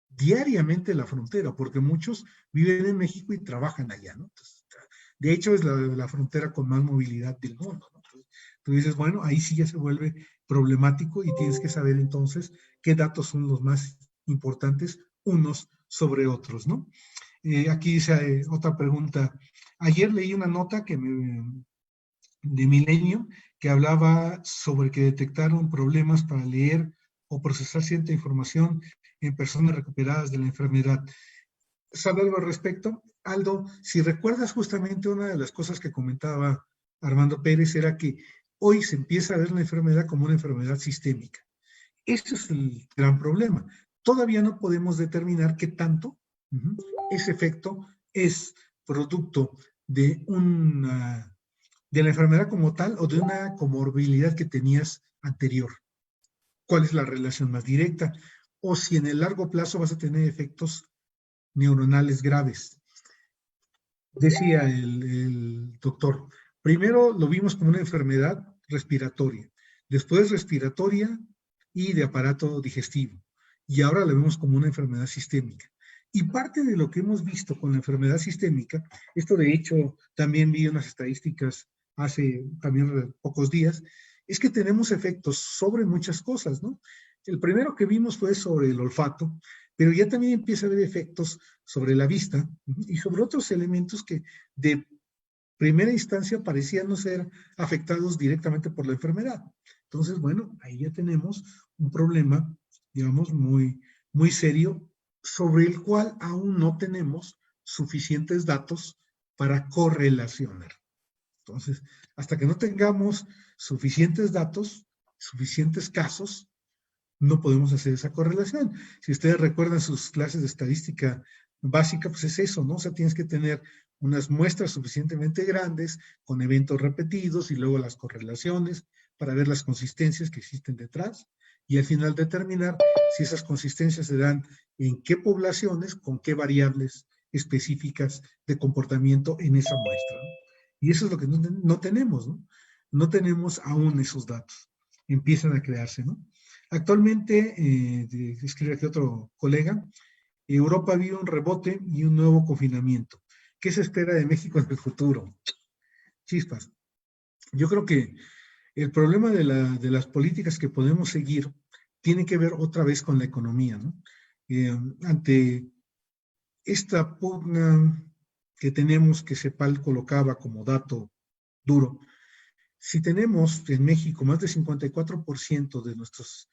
diariamente la frontera, porque muchos viven en México y trabajan allá, ¿no? Entonces, de hecho, es la frontera con más movilidad del mundo, ¿no? Entonces, tú dices, bueno, ahí sí ya se vuelve problemático y tienes que saber entonces qué datos son los más importantes unos sobre otros, ¿no? Aquí dice otra pregunta. Ayer leí una nota de Milenio que hablaba sobre que detectaron problemas para leer o procesar cierta información en personas recuperadas de la enfermedad. ¿Sabe algo al respecto? Aldo, si recuerdas justamente una de las cosas que comentaba Armando Pérez era que hoy se empieza a ver la enfermedad como una enfermedad sistémica. Ese es el gran problema. Todavía no podemos determinar qué tanto ese efecto es producto de la enfermedad como tal o de una comorbilidad que tenías anterior. ¿Cuál es la relación más directa? O si en el largo plazo vas a tener efectos neuronales graves. Decía el doctor, primero lo vimos como una enfermedad respiratoria, después respiratoria y de aparato digestivo, y ahora lo vemos como una enfermedad sistémica. Y parte de lo que hemos visto con la enfermedad sistémica, esto de hecho también vi unas estadísticas hace también pocos días, es que tenemos efectos sobre muchas cosas, ¿no? El primero que vimos fue sobre el olfato, pero ya también empieza a haber efectos sobre la vista y sobre otros elementos que de primera instancia parecían no ser afectados directamente por la enfermedad. Entonces, bueno, ahí ya tenemos un problema, digamos, muy, muy serio, sobre el cual aún no tenemos suficientes datos para correlacionar. Entonces, hasta que no tengamos suficientes datos, suficientes casos, no podemos hacer esa correlación. Si ustedes recuerdan sus clases de estadística básica, pues es eso, ¿no? O sea, tienes que tener unas muestras suficientemente grandes, con eventos repetidos y luego las correlaciones para ver las consistencias que existen detrás y al final determinar si esas consistencias se dan en qué poblaciones, con qué variables específicas de comportamiento en esa muestra, ¿no? Y eso es lo que no tenemos, ¿no? No tenemos aún esos datos. Empiezan a crearse, ¿no? Actualmente, escribe aquí otro colega, Europa vive un rebote y un nuevo confinamiento. ¿Qué se espera de México en el futuro? Chispas. Yo creo que el problema de las políticas que podemos seguir tiene que ver otra vez con la economía, ¿no? Ante esta pugna que tenemos, que CEPAL colocaba como dato duro, si tenemos en México más del 54% de nuestros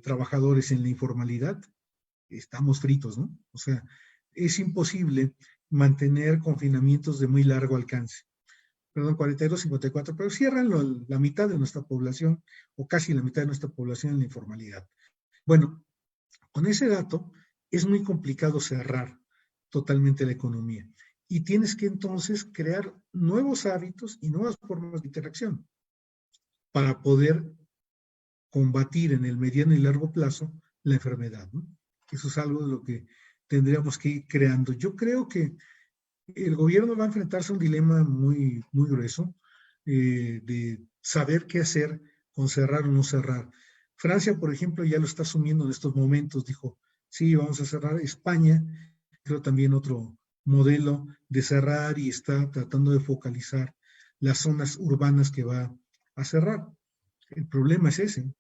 trabajadores en la informalidad, estamos fritos, ¿no? O sea, es imposible mantener confinamientos de muy largo alcance. Perdón, 42, 54, pero cierran la mitad de nuestra población, o casi la mitad de nuestra población en la informalidad. Bueno, con ese dato es muy complicado cerrar totalmente la economía. Y tienes que entonces crear nuevos hábitos y nuevas formas de interacción para poder combatir en el mediano y largo plazo la enfermedad, ¿no? Eso es algo de lo que tendríamos que ir creando. Yo creo que el gobierno va a enfrentarse a un dilema muy, muy grueso de saber qué hacer con cerrar o no cerrar. Francia, por ejemplo, ya lo está asumiendo en estos momentos. Dijo, sí, vamos a cerrar. España, creo también otro modelo de cerrar y está tratando de focalizar las zonas urbanas que va a cerrar. El problema es ese,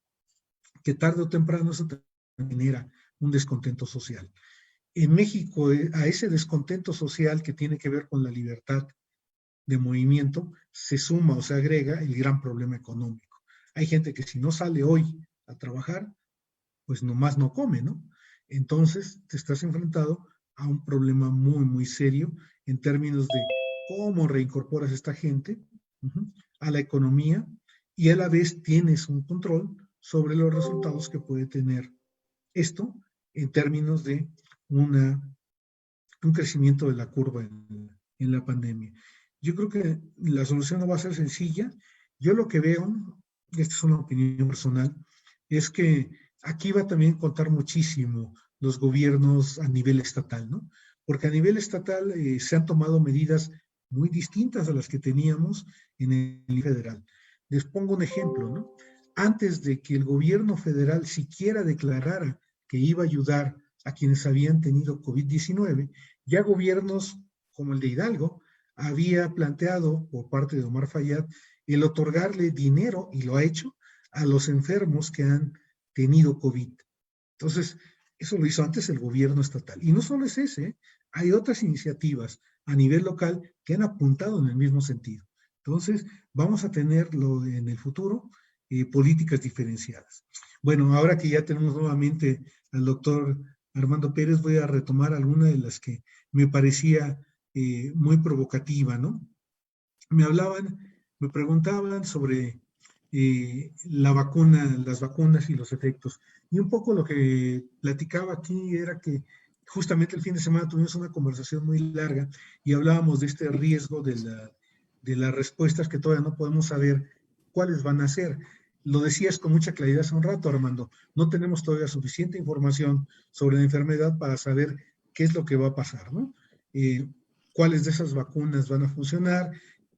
que tarde o temprano eso genera un descontento social. En México, a ese descontento social que tiene que ver con la libertad de movimiento, se suma o se agrega el gran problema económico. Hay gente que si no sale hoy a trabajar, pues nomás no come, ¿no? Entonces te estás enfrentado a un problema muy, muy serio en términos de cómo reincorporas a esta gente a la economía y a la vez tienes un control sobre los resultados que puede tener esto en términos de un crecimiento de la curva en la pandemia. Yo creo que la solución no va a ser sencilla. Yo lo que veo, esta es una opinión personal, es que aquí va también a contar muchísimo los gobiernos a nivel estatal, ¿no? Porque a nivel estatal se han tomado medidas muy distintas a las que teníamos en el nivel federal. Les pongo un ejemplo, ¿no? Antes de que el gobierno federal siquiera declarara que iba a ayudar a quienes habían tenido COVID-19, ya gobiernos como el de Hidalgo había planteado por parte de Omar Fayad el otorgarle dinero, y lo ha hecho, a los enfermos que han tenido COVID. Entonces, eso lo hizo antes el gobierno estatal. Y no solo es ese, hay otras iniciativas a nivel local que han apuntado en el mismo sentido. Entonces, vamos a tenerlo en el futuro, políticas diferenciadas. Bueno, ahora que ya tenemos nuevamente al doctor Armando Pérez, voy a retomar alguna de las que me parecía muy provocativa, ¿no? Me preguntaban sobre la vacuna, las vacunas y los efectos. Y un poco lo que platicaba aquí era que justamente el fin de semana tuvimos una conversación muy larga y hablábamos de este riesgo de las respuestas que todavía no podemos saber cuáles van a ser. Lo decías con mucha claridad hace un rato, Armando, no tenemos todavía suficiente información sobre la enfermedad para saber qué es lo que va a pasar, ¿no? Cuáles de esas vacunas van a funcionar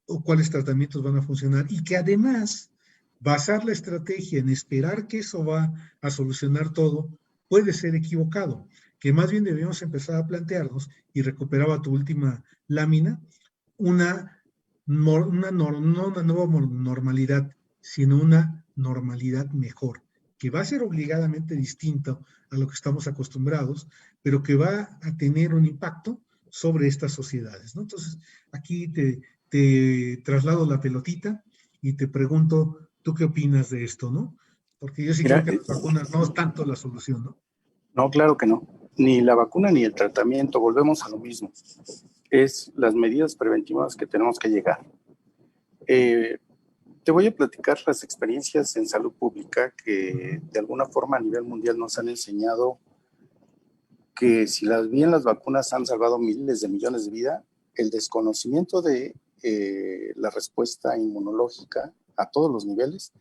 o cuáles tratamientos van a funcionar y que además basar la estrategia en esperar que eso va a solucionar todo puede ser equivocado, que más bien debemos empezar a plantearnos, y recuperaba tu última lámina, no una nueva normalidad, sino una normalidad mejor, que va a ser obligadamente distinto a lo que estamos acostumbrados, pero que va a tener un impacto sobre estas sociedades, ¿no? Entonces, aquí te traslado la pelotita y te pregunto, ¿tú qué opinas de esto, no? Porque yo sí Mira, creo que las vacunas no es tanto la solución, ¿no? no, claro que no. Ni la vacuna ni el tratamiento, volvemos a lo mismo. Es las medidas preventivas que tenemos que llegar. Te voy a platicar las experiencias en salud pública que de alguna forma a nivel mundial nos han enseñado que si bien las vacunas han salvado miles de millones de vidas, el desconocimiento de la respuesta inmunológica a todos los niveles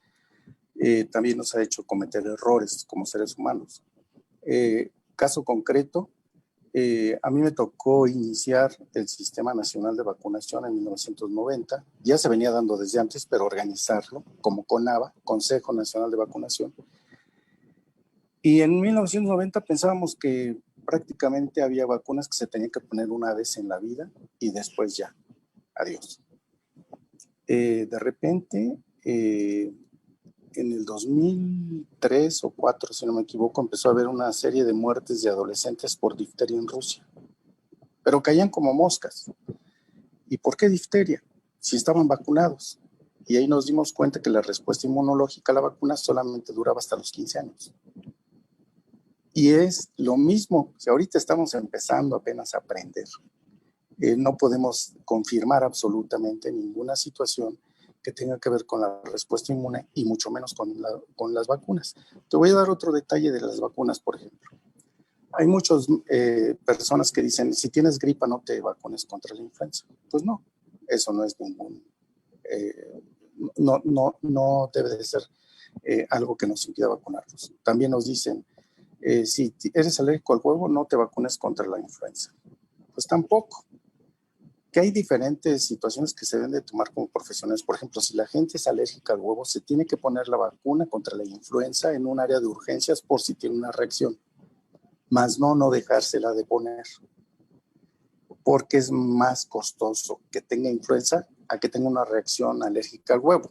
también nos ha hecho cometer errores como seres humanos. Caso concreto, a mí me tocó iniciar el Sistema Nacional de Vacunación en 1990. Ya se venía dando desde antes, pero organizarlo como CONAVA, Consejo Nacional de Vacunación. Y en 1990 pensábamos que prácticamente había vacunas que se tenían que poner una vez en la vida y después ya, adiós. De repente, en el 2003 o 2004, si no me equivoco, empezó a haber una serie de muertes de adolescentes por difteria en Rusia, pero caían como moscas. ¿Y por qué difteria? Si estaban vacunados. Y ahí nos dimos cuenta que la respuesta inmunológica a la vacuna solamente duraba hasta los 15 años. Y es lo mismo que ahorita estamos empezando apenas a aprender. No podemos confirmar absolutamente ninguna situación que tenga que ver con la respuesta inmune y mucho menos con las vacunas. Te voy a dar otro detalle de las vacunas, por ejemplo. Hay muchas personas que dicen, si tienes gripa no te vacunes contra la influenza. Pues no, eso no es ningún, no debe de ser algo que nos impida vacunarnos. También nos dicen, si eres alérgico al huevo no te vacunes contra la influenza. Pues tampoco. Que hay diferentes situaciones que se deben de tomar como profesionales. Por ejemplo, si la gente es alérgica al huevo, se tiene que poner la vacuna contra la influenza en un área de urgencias por si tiene una reacción. Más no dejársela de poner. Porque es más costoso que tenga influenza a que tenga una reacción alérgica al huevo.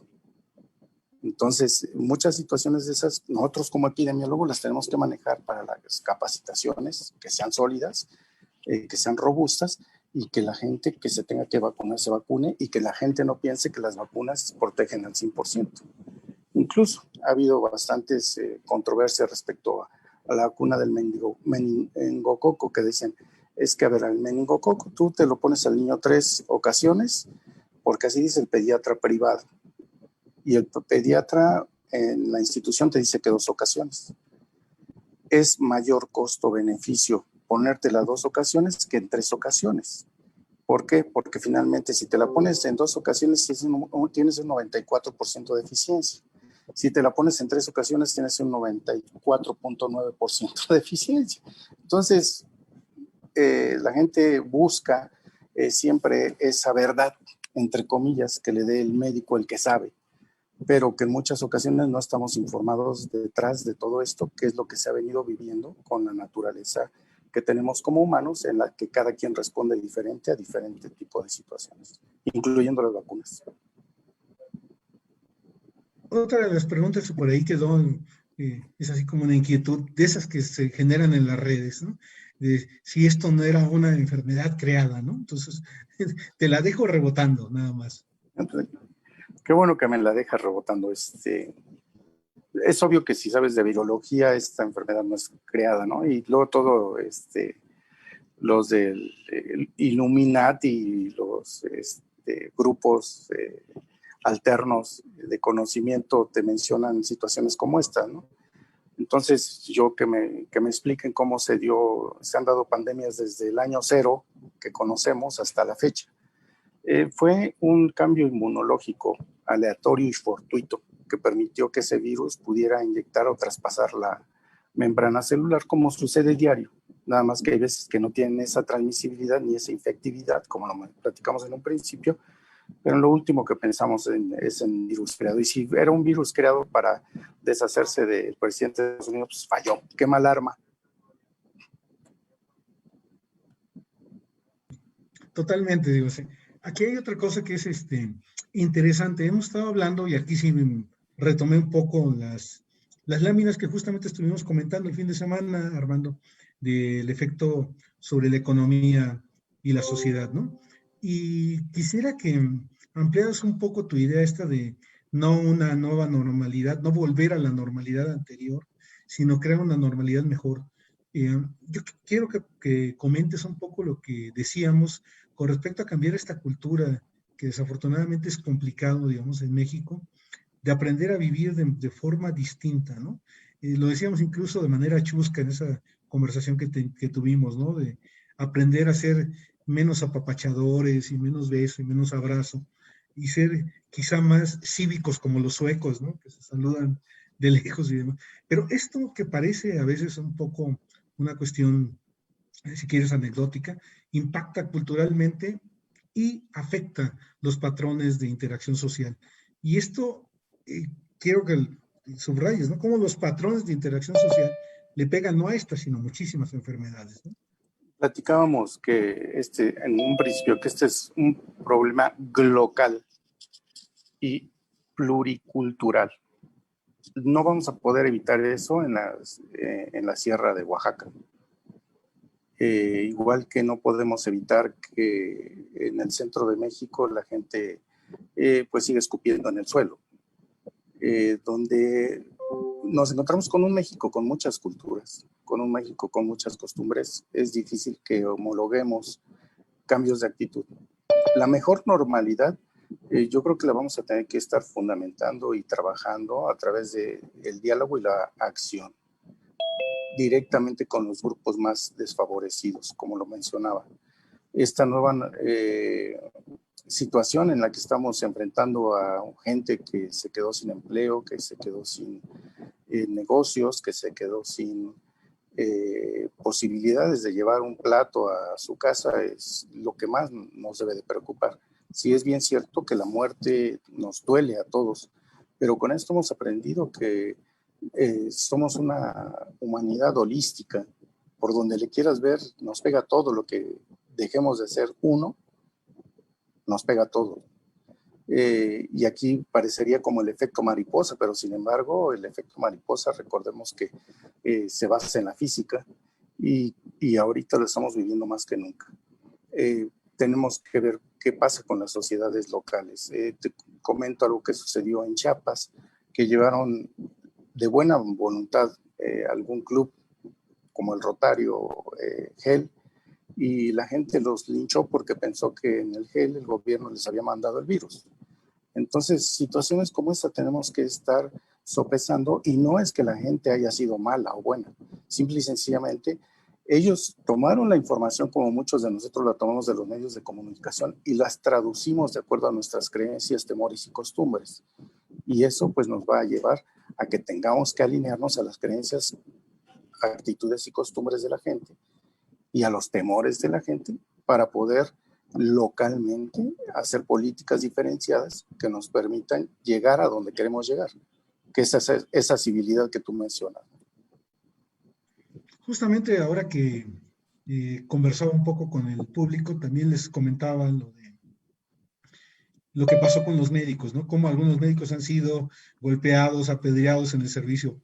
Entonces, muchas situaciones de esas, nosotros como epidemiólogos las tenemos que manejar para las capacitaciones, que sean sólidas, que sean robustas, y que la gente que se tenga que vacunar se vacune y que la gente no piense que las vacunas protegen al 100%. Incluso ha habido bastantes controversias respecto a la vacuna del meningococo que dicen, es que a ver, el meningococo tú te lo pones al niño 3 ocasiones porque así dice el pediatra privado y el pediatra en la institución te dice que 2 ocasiones. Es mayor costo-beneficio ponértela 2 ocasiones que en 3 ocasiones. ¿Por qué? Porque finalmente si te la pones en 2 ocasiones tienes un 94% de eficiencia. Si te la pones en 3 ocasiones tienes un 94.9% de eficiencia. Entonces, la gente busca siempre esa verdad, entre comillas, que le dé el médico, el que sabe, pero que en muchas ocasiones no estamos informados detrás de todo esto, que es lo que se ha venido viviendo con la naturaleza que tenemos como humanos, en la que cada quien responde diferente a diferente tipo de situaciones, incluyendo las vacunas. Otra de las preguntas que por ahí quedó, es así como una inquietud, de esas que se generan en las redes, ¿no? De si esto no era una enfermedad creada, ¿no? Entonces, te la dejo rebotando, nada más. Entonces, qué bueno que me la dejas rebotando. Es obvio que si sabes de virología, esta enfermedad no es creada, ¿no? Y luego todo, los del Illuminati y los grupos alternos de conocimiento te mencionan situaciones como esta, ¿no? Entonces, yo que me expliquen cómo se han dado pandemias desde el año 0 que conocemos hasta la fecha. Fue un cambio inmunológico aleatorio y fortuito que permitió que ese virus pudiera inyectar o traspasar la membrana celular como sucede diario. Nada más que hay veces que no tienen esa transmisibilidad ni esa infectividad, como lo platicamos en un principio, pero lo último que pensamos es en virus creado. Y si era un virus creado para deshacerse del presidente de Estados Unidos, pues falló. Qué mal arma. Totalmente, digo, sí. Aquí hay otra cosa que es interesante. Hemos estado hablando, y aquí sí retomé un poco las láminas que justamente estuvimos comentando el fin de semana, Armando, del efecto sobre la economía y la sociedad, ¿no? Y quisiera que ampliaras un poco tu idea esta de no una nueva normalidad, no volver a la normalidad anterior, sino crear una normalidad mejor. Yo quiero que comentes un poco lo que decíamos con respecto a cambiar esta cultura que desafortunadamente es complicado, digamos, en México, de aprender a vivir de forma distinta, ¿no? Lo decíamos incluso de manera chusca en esa conversación que tuvimos, ¿no? De aprender a ser menos apapachadores y menos beso y menos abrazo y ser quizá más cívicos como los suecos, ¿no? Que se saludan de lejos y demás. Pero esto que parece a veces un poco una cuestión, si quieres, anecdótica, impacta culturalmente y afecta los patrones de interacción social. Y esto quiero que subrayes, ¿no? Cómo los patrones de interacción social le pegan no a estas, sino a muchísimas enfermedades, ¿no? Platicábamos que en un principio, que este es un problema global y pluricultural. No vamos a poder evitar eso en la Sierra de Oaxaca. Igual que no podemos evitar que en el centro de México la gente pues sigue escupiendo en el suelo, donde nos encontramos con un México con muchas culturas, con un México con muchas costumbres. Es difícil que homologuemos cambios de actitud. La mejor normalidad, yo creo que la vamos a tener que estar fundamentando y trabajando a través del diálogo y la acción, directamente con los grupos más desfavorecidos, como lo mencionaba. Esta nueva situación en la que estamos enfrentando a gente que se quedó sin empleo, que se quedó sin negocios, que se quedó sin posibilidades de llevar un plato a su casa, es lo que más nos debe de preocupar. Sí, es bien cierto que la muerte nos duele a todos, pero con esto hemos aprendido que somos una humanidad holística. Por donde le quieras ver, nos pega todo. Lo que dejemos de ser uno, nos pega todo. Y aquí parecería como el efecto mariposa, pero sin embargo el efecto mariposa, recordemos que se basa en la física y ahorita lo estamos viviendo más que nunca. Tenemos que ver qué pasa con las sociedades locales. Te comento algo que sucedió en Chiapas, que llevaron de buena voluntad algún club como el Rotario GEL, y la gente los linchó porque pensó que en el GEL el gobierno les había mandado el virus. Entonces, situaciones como esta tenemos que estar sopesando, y no es que la gente haya sido mala o buena, simple y sencillamente ellos tomaron la información como muchos de nosotros la tomamos de los medios de comunicación y las traducimos de acuerdo a nuestras creencias, temores y costumbres. Y eso pues nos va a llevar a que tengamos que alinearnos a las creencias, actitudes y costumbres de la gente y a los temores de la gente para poder localmente hacer políticas diferenciadas que nos permitan llegar a donde queremos llegar, que es esa civilidad que tú mencionas. Justamente ahora que conversaba un poco con el público, también les comentaba lo que pasó con los médicos, ¿no? Cómo algunos médicos han sido golpeados, apedreados en el servicio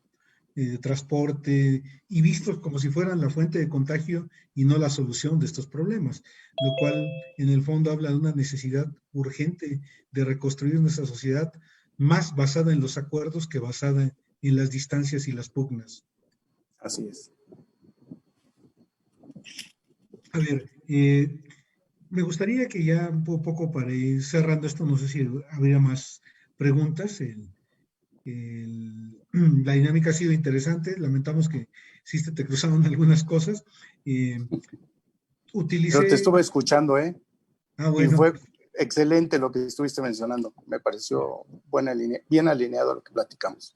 de transporte y vistos como si fueran la fuente de contagio y no la solución de estos problemas, lo cual en el fondo habla de una necesidad urgente de reconstruir nuestra sociedad más basada en los acuerdos que basada en las distancias y las pugnas. Así es. A ver, me gustaría que ya un poco para ir cerrando esto, no sé si habría más preguntas. La dinámica ha sido interesante, lamentamos que sí te cruzaron algunas cosas. Pero te estuve escuchando, bueno. Y fue excelente lo que estuviste mencionando. Me pareció bien alineado a lo que platicamos.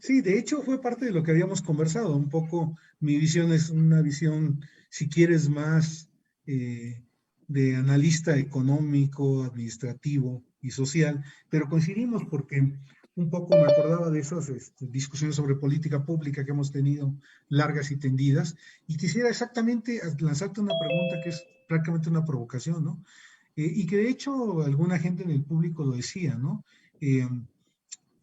Sí, de hecho fue parte de lo que habíamos conversado. Un poco mi visión es una visión, si quieres, más de analista económico, administrativo y social, pero coincidimos porque un poco me acordaba de esas discusiones sobre política pública que hemos tenido largas y tendidas, y quisiera exactamente lanzarte una pregunta que es prácticamente una provocación, ¿no? Y que de hecho alguna gente en el público lo decía, ¿no?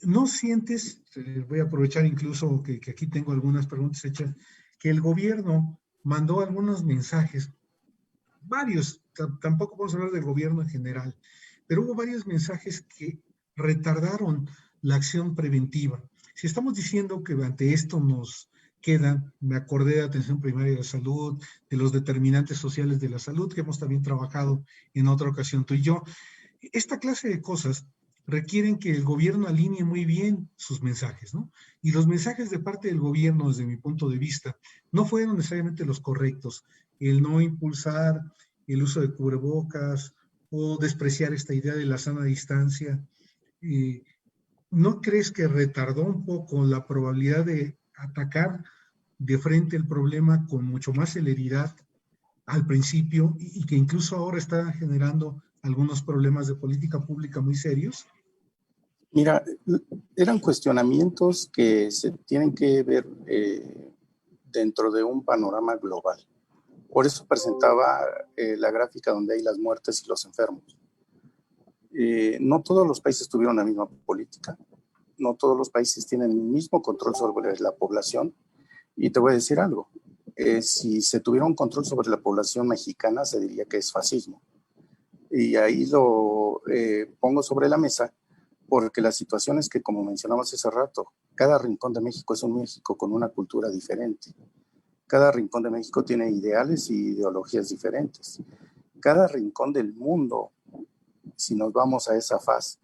¿no sientes, voy a aprovechar incluso que aquí tengo algunas preguntas hechas, que el gobierno mandó algunos mensajes, varios, tampoco podemos hablar del gobierno en general, pero hubo varios mensajes que retardaron la acción preventiva? Si estamos diciendo que ante esto nos queda, me acordé de atención primaria de la salud, de los determinantes sociales de la salud, que hemos también trabajado en otra ocasión tú y yo, esta clase de cosas requieren que el gobierno alinee muy bien sus mensajes, ¿no? Y los mensajes de parte del gobierno, desde mi punto de vista, no fueron necesariamente los correctos. El no impulsar el uso de cubrebocas o despreciar esta idea de la sana distancia. ¿No crees que retardó un poco la probabilidad de atacar de frente el problema con mucho más celeridad al principio y que incluso ahora está generando algunos problemas de política pública muy serios? Mira, eran cuestionamientos que se tienen que ver dentro de un panorama global. Por eso presentaba la gráfica donde hay las muertes y los enfermos. No todos los países tuvieron la misma política, no todos los países tienen el mismo control sobre la población. Y te voy a decir algo, si se tuviera un control sobre la población mexicana, se diría que es fascismo. Y ahí lo pongo sobre la mesa, porque la situación es que, como mencionamos hace rato, cada rincón de México es un México con una cultura diferente. Cada rincón de México tiene ideales y ideologías diferentes. Cada rincón del mundo, si nos vamos a esa faz,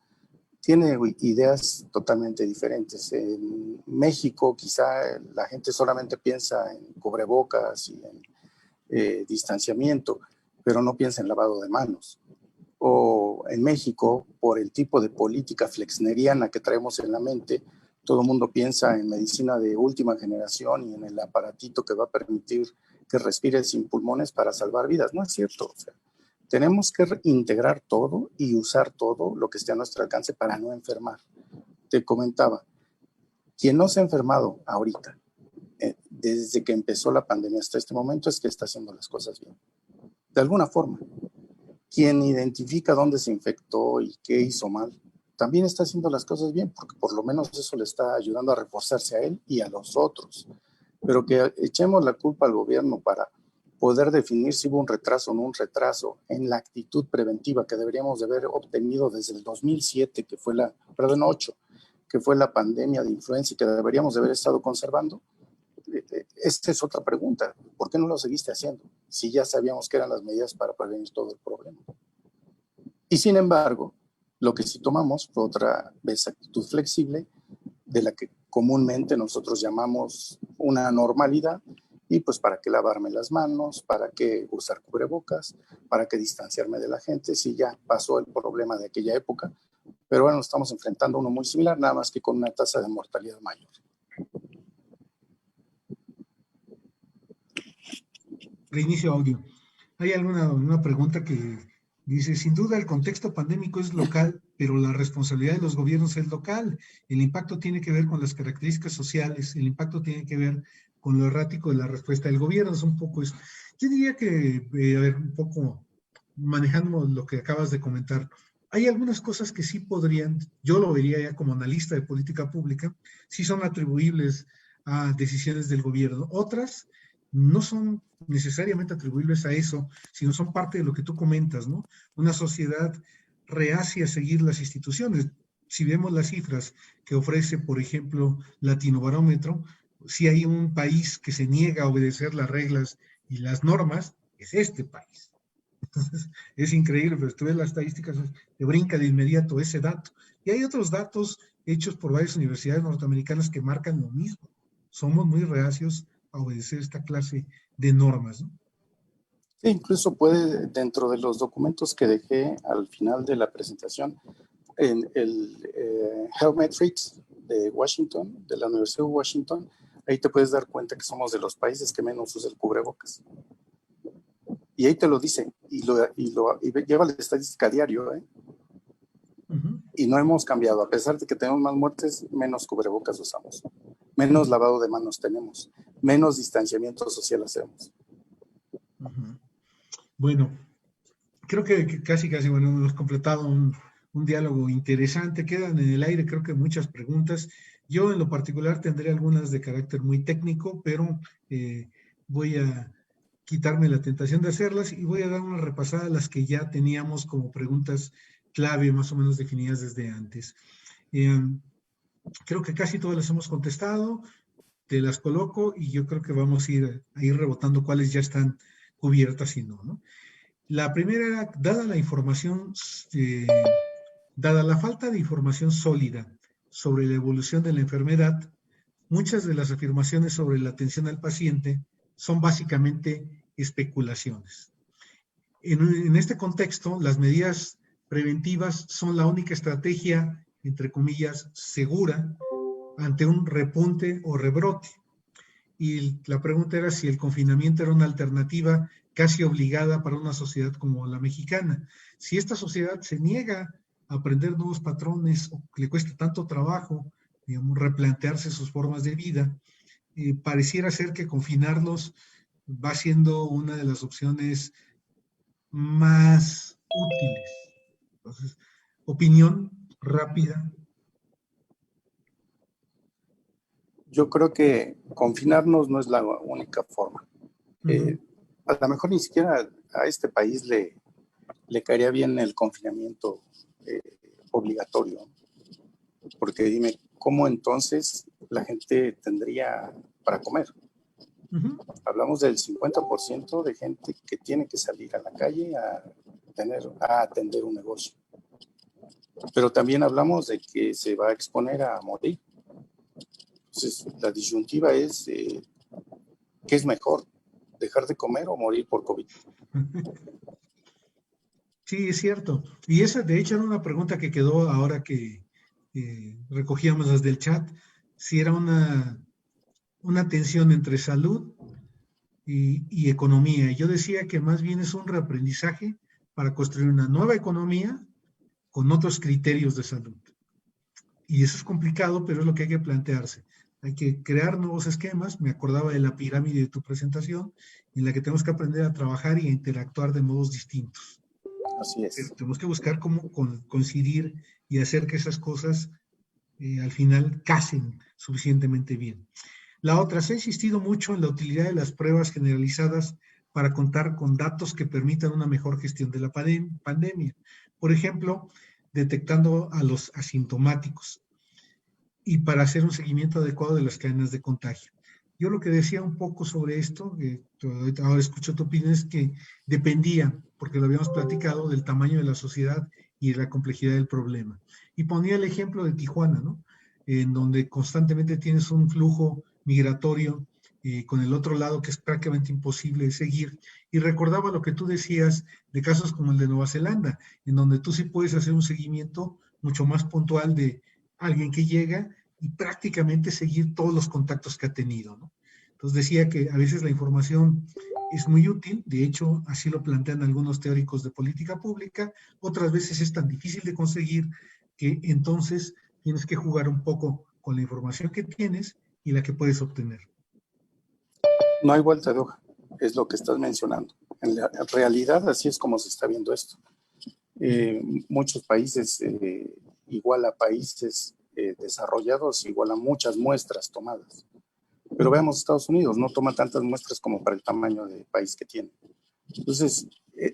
tiene ideas totalmente diferentes. En México quizá la gente solamente piensa en cubrebocas y en distanciamiento, pero no piensa en lavado de manos. O en México, por el tipo de política flexneriana que traemos en la mente, todo el mundo piensa en medicina de última generación y en el aparatito que va a permitir que respires sin pulmones para salvar vidas. No es cierto. O sea, tenemos que integrar todo y usar todo lo que esté a nuestro alcance para no enfermar. Te comentaba, quien no se ha enfermado ahorita, desde que empezó la pandemia hasta este momento, es que está haciendo las cosas bien. De alguna forma. Quien identifica dónde se infectó y qué hizo mal, también está haciendo las cosas bien, porque por lo menos eso le está ayudando a reforzarse a él y a los otros. Pero que echemos la culpa al gobierno para poder definir si hubo un retraso o no un retraso en la actitud preventiva que deberíamos de haber obtenido desde el 2007, que fue 8, que fue la pandemia de influenza y que deberíamos de haber estado conservando. Esta es otra pregunta. ¿Por qué no lo seguiste haciendo? Si ya sabíamos que eran las medidas para prevenir todo el problema. Y sin embargo, lo que sí tomamos fue otra vez actitud flexible, de la que comúnmente nosotros llamamos una normalidad, y pues para qué lavarme las manos, para qué usar cubrebocas, para qué distanciarme de la gente, si ya pasó el problema de aquella época, pero ahora nos estamos enfrentando a uno muy similar, nada más que con una tasa de mortalidad mayor. Reinicio audio. Hay una pregunta que dice, sin duda el contexto pandémico es local, pero la responsabilidad de los gobiernos es local. El impacto tiene que ver con las características sociales, el impacto tiene que ver con lo errático de la respuesta del gobierno. Es un poco eso. Yo diría que, a ver, un poco manejando lo que acabas de comentar, hay algunas cosas que sí podrían, yo lo vería ya como analista de política pública, sí son atribuibles a decisiones del gobierno. Otras no son necesariamente atribuibles a eso, sino son parte de lo que tú comentas, ¿no? Una sociedad reacia a seguir las instituciones. Si vemos las cifras que ofrece, por ejemplo, Latinobarómetro, si hay un país que se niega a obedecer las reglas y las normas, es este país. Entonces, es increíble, pero tú ves las estadísticas, te brinca de inmediato ese dato. Y hay otros datos hechos por varias universidades norteamericanas que marcan lo mismo. Somos muy reacios a obedecer esta clase de normas, ¿no? Sí, incluso puede, dentro de los documentos que dejé al final de la presentación, en el Health Metrics de Washington, de la Universidad de Washington, ahí te puedes dar cuenta que somos de los países que menos usa el cubrebocas. Y ahí te lo dice, y lleva la estadística a diario, ¿eh? Uh-huh. Y no hemos cambiado, a pesar de que tenemos más muertes, menos cubrebocas usamos, menos lavado de manos tenemos, menos distanciamiento social hacemos. Uh-huh. Bueno, creo que casi, bueno, hemos completado un diálogo interesante. Quedan en el aire, creo que muchas preguntas. Yo en lo particular tendré algunas de carácter muy técnico, pero voy a quitarme la tentación de hacerlas y voy a dar una repasada a las que ya teníamos como preguntas clave más o menos definidas desde antes. Creo que casi todas las hemos contestado, te las coloco y yo creo que vamos a ir rebotando cuáles ya están cubiertas y no, ¿no? La primera era, dada la falta de información sólida sobre la evolución de la enfermedad, muchas de las afirmaciones sobre la atención al paciente son básicamente especulaciones. En este contexto, las medidas preventivas son la única estrategia, entre comillas, segura ante un repunte o rebrote. Y la pregunta era si el confinamiento era una alternativa casi obligada para una sociedad como la mexicana. Si esta sociedad se niega a aprender nuevos patrones o le cuesta tanto trabajo, digamos, replantearse sus formas de vida, pareciera ser que confinarlos va siendo una de las opciones más útiles. Entonces, opinión rápida. Yo creo que confinarnos no es la única forma. A lo mejor ni siquiera a este país le caería bien el confinamiento obligatorio, porque dime, ¿cómo entonces la gente tendría para comer? Hablamos del 50% de gente que tiene que salir a la calle a atender un negocio. Pero también hablamos de que se va a exponer a morir. Entonces, la disyuntiva es, ¿qué es mejor? ¿Dejar de comer o morir por COVID? Sí, es cierto. Y esa, de hecho, era una pregunta que quedó ahora que recogíamos desde el chat, si era una tensión entre salud y economía. Yo decía que más bien es un reaprendizaje para construir una nueva economía con otros criterios de salud. Y eso es complicado, pero es lo que hay que plantearse. Hay que crear nuevos esquemas. Me acordaba de la pirámide de tu presentación, en la que tenemos que aprender a trabajar y a interactuar de modos distintos. Así es. Pero tenemos que buscar cómo coincidir y hacer que esas cosas al final casen suficientemente bien. La otra, se ha insistido mucho en la utilidad de las pruebas generalizadas para contar con datos que permitan una mejor gestión de la pandemia. Por ejemplo, detectando a los asintomáticos y para hacer un seguimiento adecuado de las cadenas de contagio. Yo lo que decía un poco sobre esto, ahora escucho tu opinión, es que dependía, porque lo habíamos platicado, del tamaño de la sociedad y de la complejidad del problema. Y ponía el ejemplo de Tijuana, ¿no? En donde constantemente tienes un flujo migratorio con el otro lado que es prácticamente imposible de seguir. Y recordaba lo que tú decías de casos como el de Nueva Zelanda, en donde tú sí puedes hacer un seguimiento mucho más puntual de alguien que llega y prácticamente seguir todos los contactos que ha tenido, ¿no? Entonces decía que a veces la información es muy útil, de hecho así lo plantean algunos teóricos de política pública, otras veces es tan difícil de conseguir que entonces tienes que jugar un poco con la información que tienes y la que puedes obtener. No hay vuelta de hoja, es lo que estás mencionando. En la realidad así es como se está viendo esto. Muchos países, igual a países desarrollados, igual a muchas muestras tomadas. Pero veamos, Estados Unidos no toma tantas muestras como para el tamaño de país que tiene. Entonces,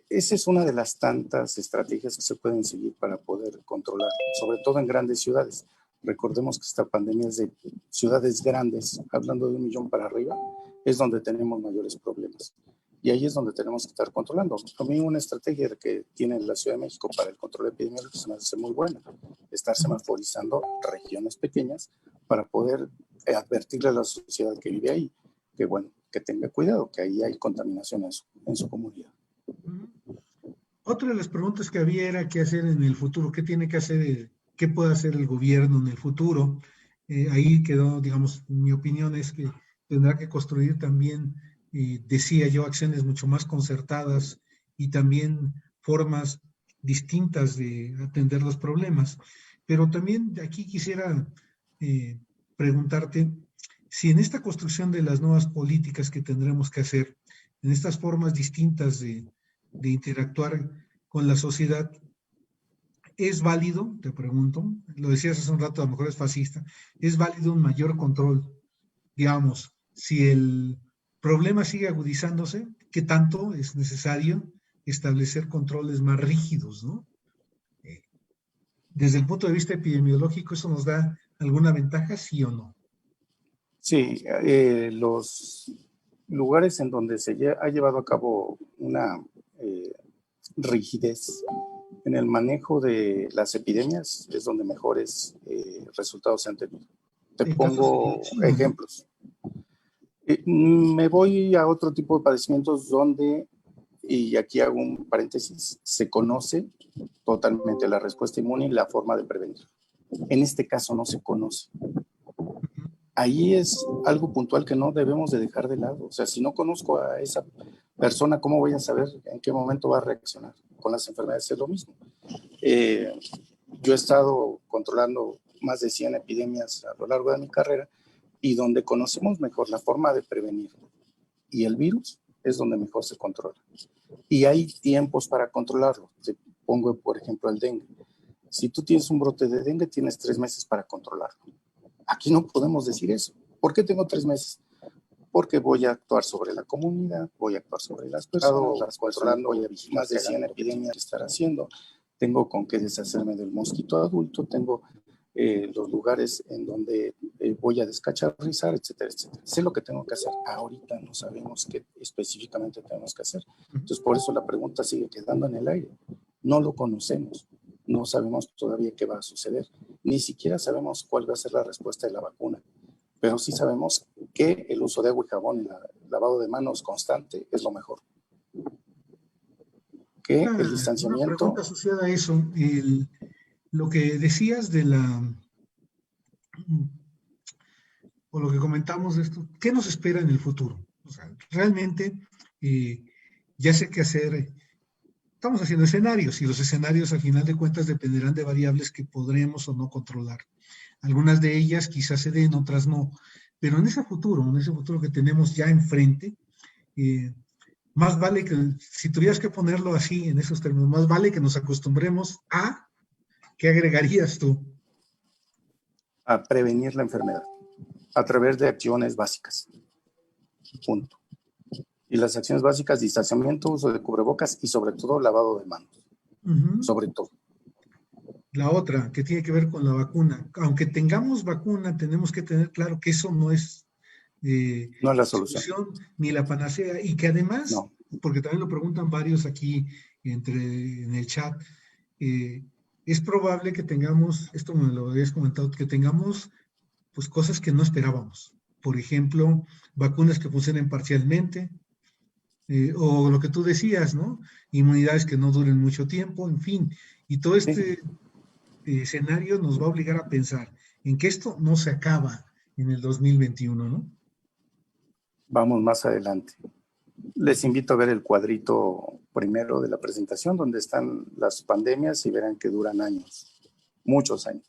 esa es una de las tantas estrategias que se pueden seguir para poder controlar, sobre todo en grandes ciudades. Recordemos que esta pandemia es de ciudades grandes, hablando de 1 millón para arriba, es donde tenemos mayores problemas. Y ahí es donde tenemos que estar controlando. A mí una estrategia que tiene la Ciudad de México para el control epidemiológico se me hace muy buena. Estar semaforizando regiones pequeñas para poder advertirle a la sociedad que vive ahí que, bueno, que tenga cuidado, que ahí hay contaminación en su comunidad. Otra de las preguntas que había era qué hacer en el futuro, qué tiene que hacer, qué puede hacer el gobierno en el futuro. Ahí quedó, digamos, mi opinión es que tendrá que construir también, decía yo, acciones mucho más concertadas y también formas distintas de atender los problemas. Pero también aquí quisiera preguntarte si en esta construcción de las nuevas políticas que tendremos que hacer, en estas formas distintas de interactuar con la sociedad, ¿Es válido, te pregunto, lo decías hace un rato, a lo mejor es fascista, ¿es válido un mayor control? Digamos, si el problema sigue agudizándose, ¿qué tanto es necesario establecer controles más rígidos, ¿no? Desde el punto de vista epidemiológico, ¿eso nos da alguna ventaja, sí o no? Sí, los lugares en donde ha llevado a cabo una rigidez en el manejo de las epidemias es donde mejores resultados se han tenido. Te pongo ejemplos. Me voy a otro tipo de padecimientos donde, y aquí hago un paréntesis, se conoce totalmente la respuesta inmune y la forma de prevenir. En este caso no se conoce. Ahí es algo puntual que no debemos de dejar de lado. O sea, si no conozco a esa persona, ¿cómo voy a saber en qué momento va a reaccionar? Con las enfermedades es lo mismo. Yo he estado controlando más de 100 epidemias a lo largo de mi carrera y donde conocemos mejor la forma de prevenir y el virus es donde mejor se controla. Y hay tiempos para controlarlo. Te pongo, por ejemplo, el dengue. Si tú tienes un brote de dengue, tienes 3 meses para controlarlo. Aquí no podemos decir eso. ¿Por qué tengo 3 meses? Porque voy a actuar sobre la comunidad, voy a actuar sobre las personas, controlando, voy a vigilar más de 100 epidemias que estar haciendo. Tengo con qué deshacerme del mosquito adulto, tengo los lugares en donde voy a descacharrizar, etcétera, etcétera. Sé lo que tengo que hacer. Ahorita no sabemos qué específicamente tenemos que hacer. Entonces, por eso la pregunta sigue quedando en el aire. No lo conocemos. No sabemos todavía qué va a suceder. Ni siquiera sabemos cuál va a ser la respuesta de la vacuna. Pero sí sabemos que el uso de agua y jabón y el lavado de manos constante es lo mejor. Que el distanciamiento... Una pregunta asociada a eso. Lo que decías de o lo que comentamos de esto, ¿qué nos espera en el futuro? O sea, realmente ya sé qué hacer. Estamos haciendo escenarios y los escenarios al final de cuentas dependerán de variables que podremos o no controlar. Algunas de ellas quizás se den, otras no. Pero en ese futuro que tenemos ya enfrente, más vale que, si tuvieras que ponerlo así en esos términos, más vale que nos acostumbremos a, ¿qué agregarías tú? A prevenir la enfermedad a través de acciones básicas. Punto. Y las acciones básicas, distanciamiento, uso de cubrebocas y sobre todo lavado de manos. Sobre todo. La otra, que tiene que ver con la vacuna. Aunque tengamos vacuna, tenemos que tener claro que eso no es no es la solución ni la panacea, y que además, no, porque también lo preguntan varios aquí en el chat, es probable que tengamos, esto me lo habías comentado, que tengamos pues cosas que no esperábamos. Por ejemplo, vacunas que funcionen parcialmente, o lo que tú decías, ¿no? Inmunidades que no duren mucho tiempo, en fin. Y todo este escenario nos va a obligar a pensar en que esto no se acaba en el 2021, ¿no? Vamos más adelante. Les invito a ver el cuadrito primero de la presentación donde están las pandemias y verán que duran años, muchos años.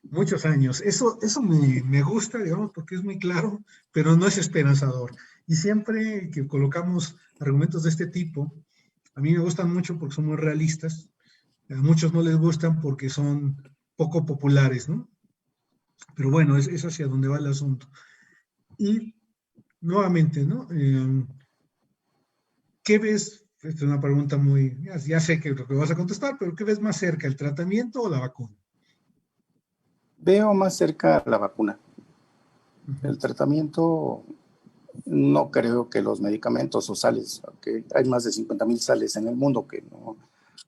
Muchos años. Eso me gusta, digamos, porque es muy claro, pero no es esperanzador. Y siempre que colocamos argumentos de este tipo, a mí me gustan mucho porque son muy realistas. A muchos no les gustan porque son poco populares, ¿no? Pero bueno, es hacia donde va el asunto. Y nuevamente, ¿no? ¿Qué ves? Esta es una pregunta muy... Ya sé que lo que vas a contestar, pero ¿qué ves más cerca, el tratamiento o la vacuna? Veo más cerca la vacuna. El tratamiento, no creo que los medicamentos o sales, que hay más de 50,000 sales en el mundo que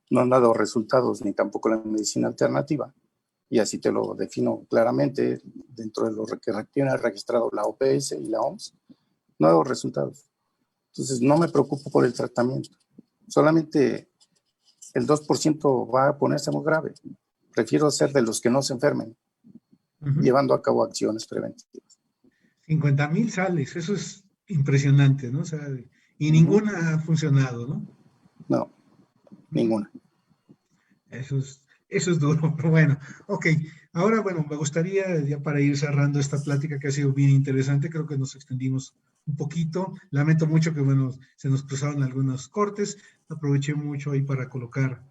no han dado resultados, ni tampoco la medicina alternativa. Y así te lo defino claramente dentro de lo que tiene registrado la OPS y la OMS, no ha dado resultados. Entonces, no me preocupo por el tratamiento. Solamente el 2% va a ponerse muy grave. Prefiero ser de los que no se enfermen, llevando a cabo acciones preventivas. 50,000 sales, eso es impresionante, ¿no? O sea, y ninguna ha funcionado, ¿no? No, ninguna. Eso es duro, pero bueno, ok. Ahora, bueno, me gustaría, ya para ir cerrando esta plática que ha sido bien interesante, creo que nos extendimos un poquito. Lamento mucho que, bueno, se nos cruzaron algunos cortes. Aproveché mucho ahí para colocar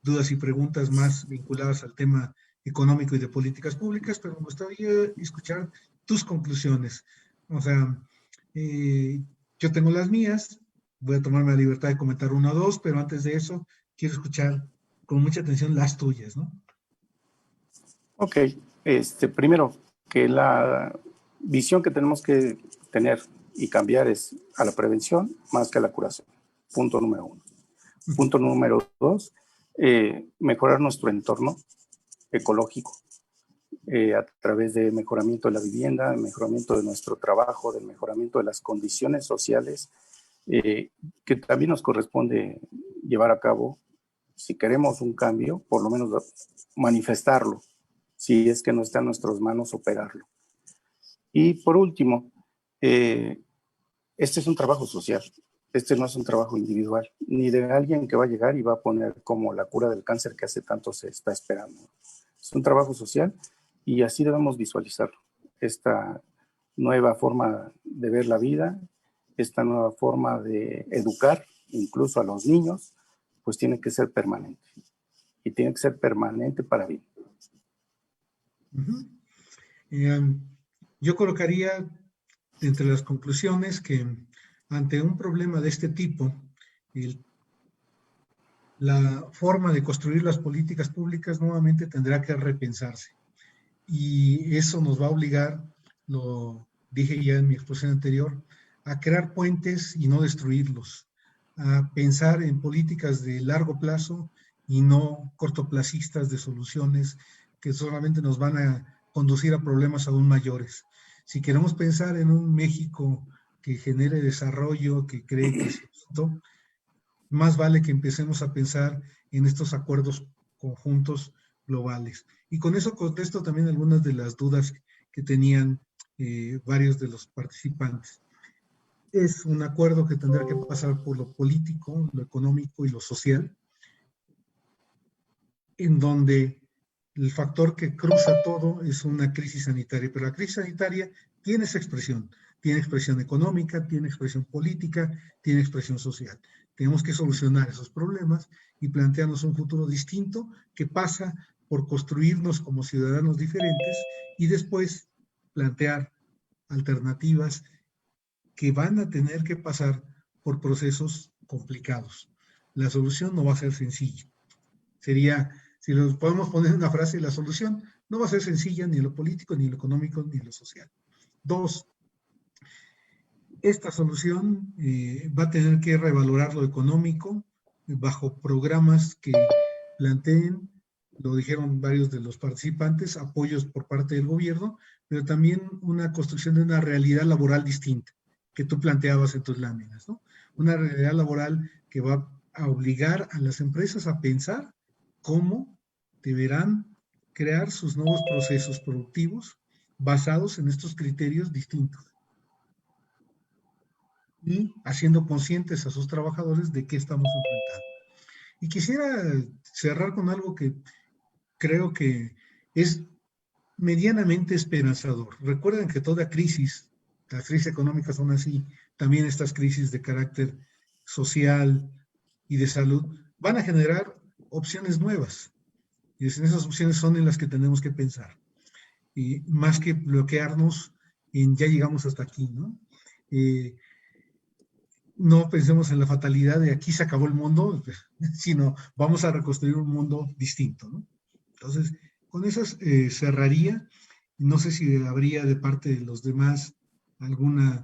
dudas y preguntas más vinculadas al tema económico y de políticas públicas, pero me gustaría escuchar tus conclusiones. O sea, yo tengo las mías, voy a tomarme la libertad de comentar una o dos, pero antes de eso quiero escuchar con mucha atención las tuyas, ¿no? Ok, primero, que la visión que tenemos que tener y cambiar es a la prevención más que a la curación. Punto número 1. Punto número 2, mejorar nuestro entorno ecológico a través de mejoramiento de la vivienda, mejoramiento de nuestro trabajo, del mejoramiento de las condiciones sociales, que también nos corresponde llevar a cabo. Si queremos un cambio, por lo menos manifestarlo, si es que no está en nuestras manos operarlo. Y por último, este es un trabajo social, este no es un trabajo individual, ni de alguien que va a llegar y va a poner como la cura del cáncer que hace tanto se está esperando. Es un trabajo social y así debemos visualizarlo. Esta nueva forma de ver la vida, esta nueva forma de educar, incluso a los niños, pues tiene que ser permanente. Y tiene que ser permanente para bien. Yo colocaría entre las conclusiones que ante un problema de este tipo, la forma de construir las políticas públicas nuevamente tendrá que repensarse. Y eso nos va a obligar, lo dije ya en mi exposición anterior, a crear puentes y no destruirlos, a pensar en políticas de largo plazo y no cortoplacistas de soluciones que solamente nos van a conducir a problemas aún mayores. Si queremos pensar en un México que genere desarrollo, que cree crecimiento, más vale que empecemos a pensar en estos acuerdos conjuntos globales. Y con eso contesto también algunas de las dudas que tenían varios de los participantes. Es un acuerdo que tendrá que pasar por lo político, lo económico y lo social, en donde el factor que cruza todo es una crisis sanitaria, pero la crisis sanitaria tiene esa expresión. Tiene expresión económica, tiene expresión política, tiene expresión social. Tenemos que solucionar esos problemas y plantearnos un futuro distinto que pasa por construirnos como ciudadanos diferentes y después plantear alternativas que van a tener que pasar por procesos complicados. La solución no va a ser sencilla. Sería, si lo podemos poner en una frase, la solución no va a ser sencilla ni en lo político, ni en lo económico, ni en lo social. 2, esta solución va a tener que revalorar lo económico bajo programas que planteen, lo dijeron varios de los participantes, apoyos por parte del gobierno, pero también una construcción de una realidad laboral distinta, que tú planteabas en tus láminas, ¿no? Una realidad laboral que va a obligar a las empresas a pensar cómo deberán crear sus nuevos procesos productivos basados en estos criterios distintos y haciendo conscientes a sus trabajadores de qué estamos enfrentando. Y quisiera cerrar con algo que creo que es medianamente esperanzador. Recuerden que toda crisis, las crisis económicas son así, también estas crisis de carácter social y de salud, van a generar opciones nuevas. Y esas opciones son en las que tenemos que pensar. Y más que bloquearnos en ya llegamos hasta aquí, ¿no? No pensemos en la fatalidad de aquí se acabó el mundo, sino vamos a reconstruir un mundo distinto, ¿no? Entonces, con eso cerraría. No sé si habría de parte de los demás algún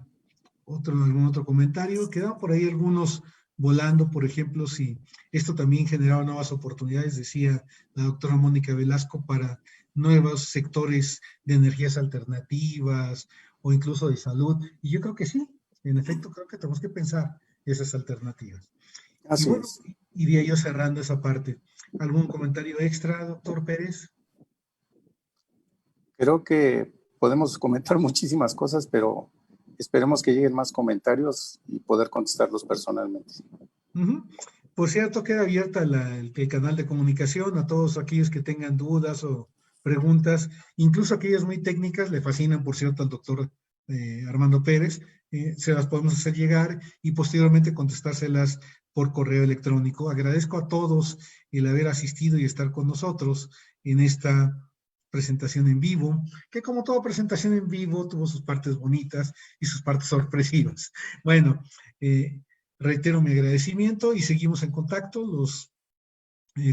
otro comentario. Quedaban por ahí algunos volando, por ejemplo, si esto también generaba nuevas oportunidades, decía la doctora Mónica Velasco, para nuevos sectores de energías alternativas o incluso de salud. Y yo creo que sí, en efecto, creo que tenemos que pensar esas alternativas. Así y bueno, es. iría yo cerrando esa parte. ¿Algún comentario extra, doctor Pérez? Creo que podemos comentar muchísimas cosas, pero esperemos que lleguen más comentarios y poder contestarlos personalmente. Por cierto, queda abierta el canal de comunicación a todos aquellos que tengan dudas o preguntas, incluso aquellas muy técnicas, le fascinan, por cierto, al doctor Armando Pérez, se las podemos hacer llegar y posteriormente contestárselas por correo electrónico. Agradezco a todos el haber asistido y estar con nosotros en esta presentación en vivo, que como toda presentación en vivo tuvo sus partes bonitas y sus partes sorpresivas. Bueno, reitero mi agradecimiento y seguimos en contacto. Los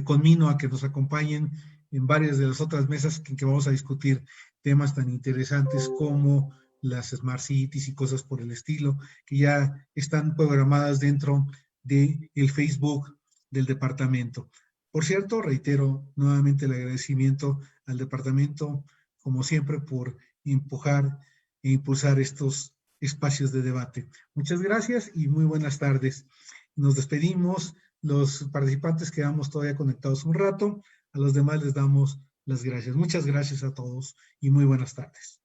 conmino a que nos acompañen en varias de las otras mesas en que vamos a discutir temas tan interesantes como las Smart Cities y cosas por el estilo, que ya están programadas dentro del Facebook del departamento. Por cierto, reitero nuevamente el agradecimiento al departamento, como siempre, por empujar e impulsar estos espacios de debate. Muchas gracias y muy buenas tardes. Nos despedimos. Los participantes quedamos todavía conectados un rato. A los demás les damos las gracias. Muchas gracias a todos y muy buenas tardes.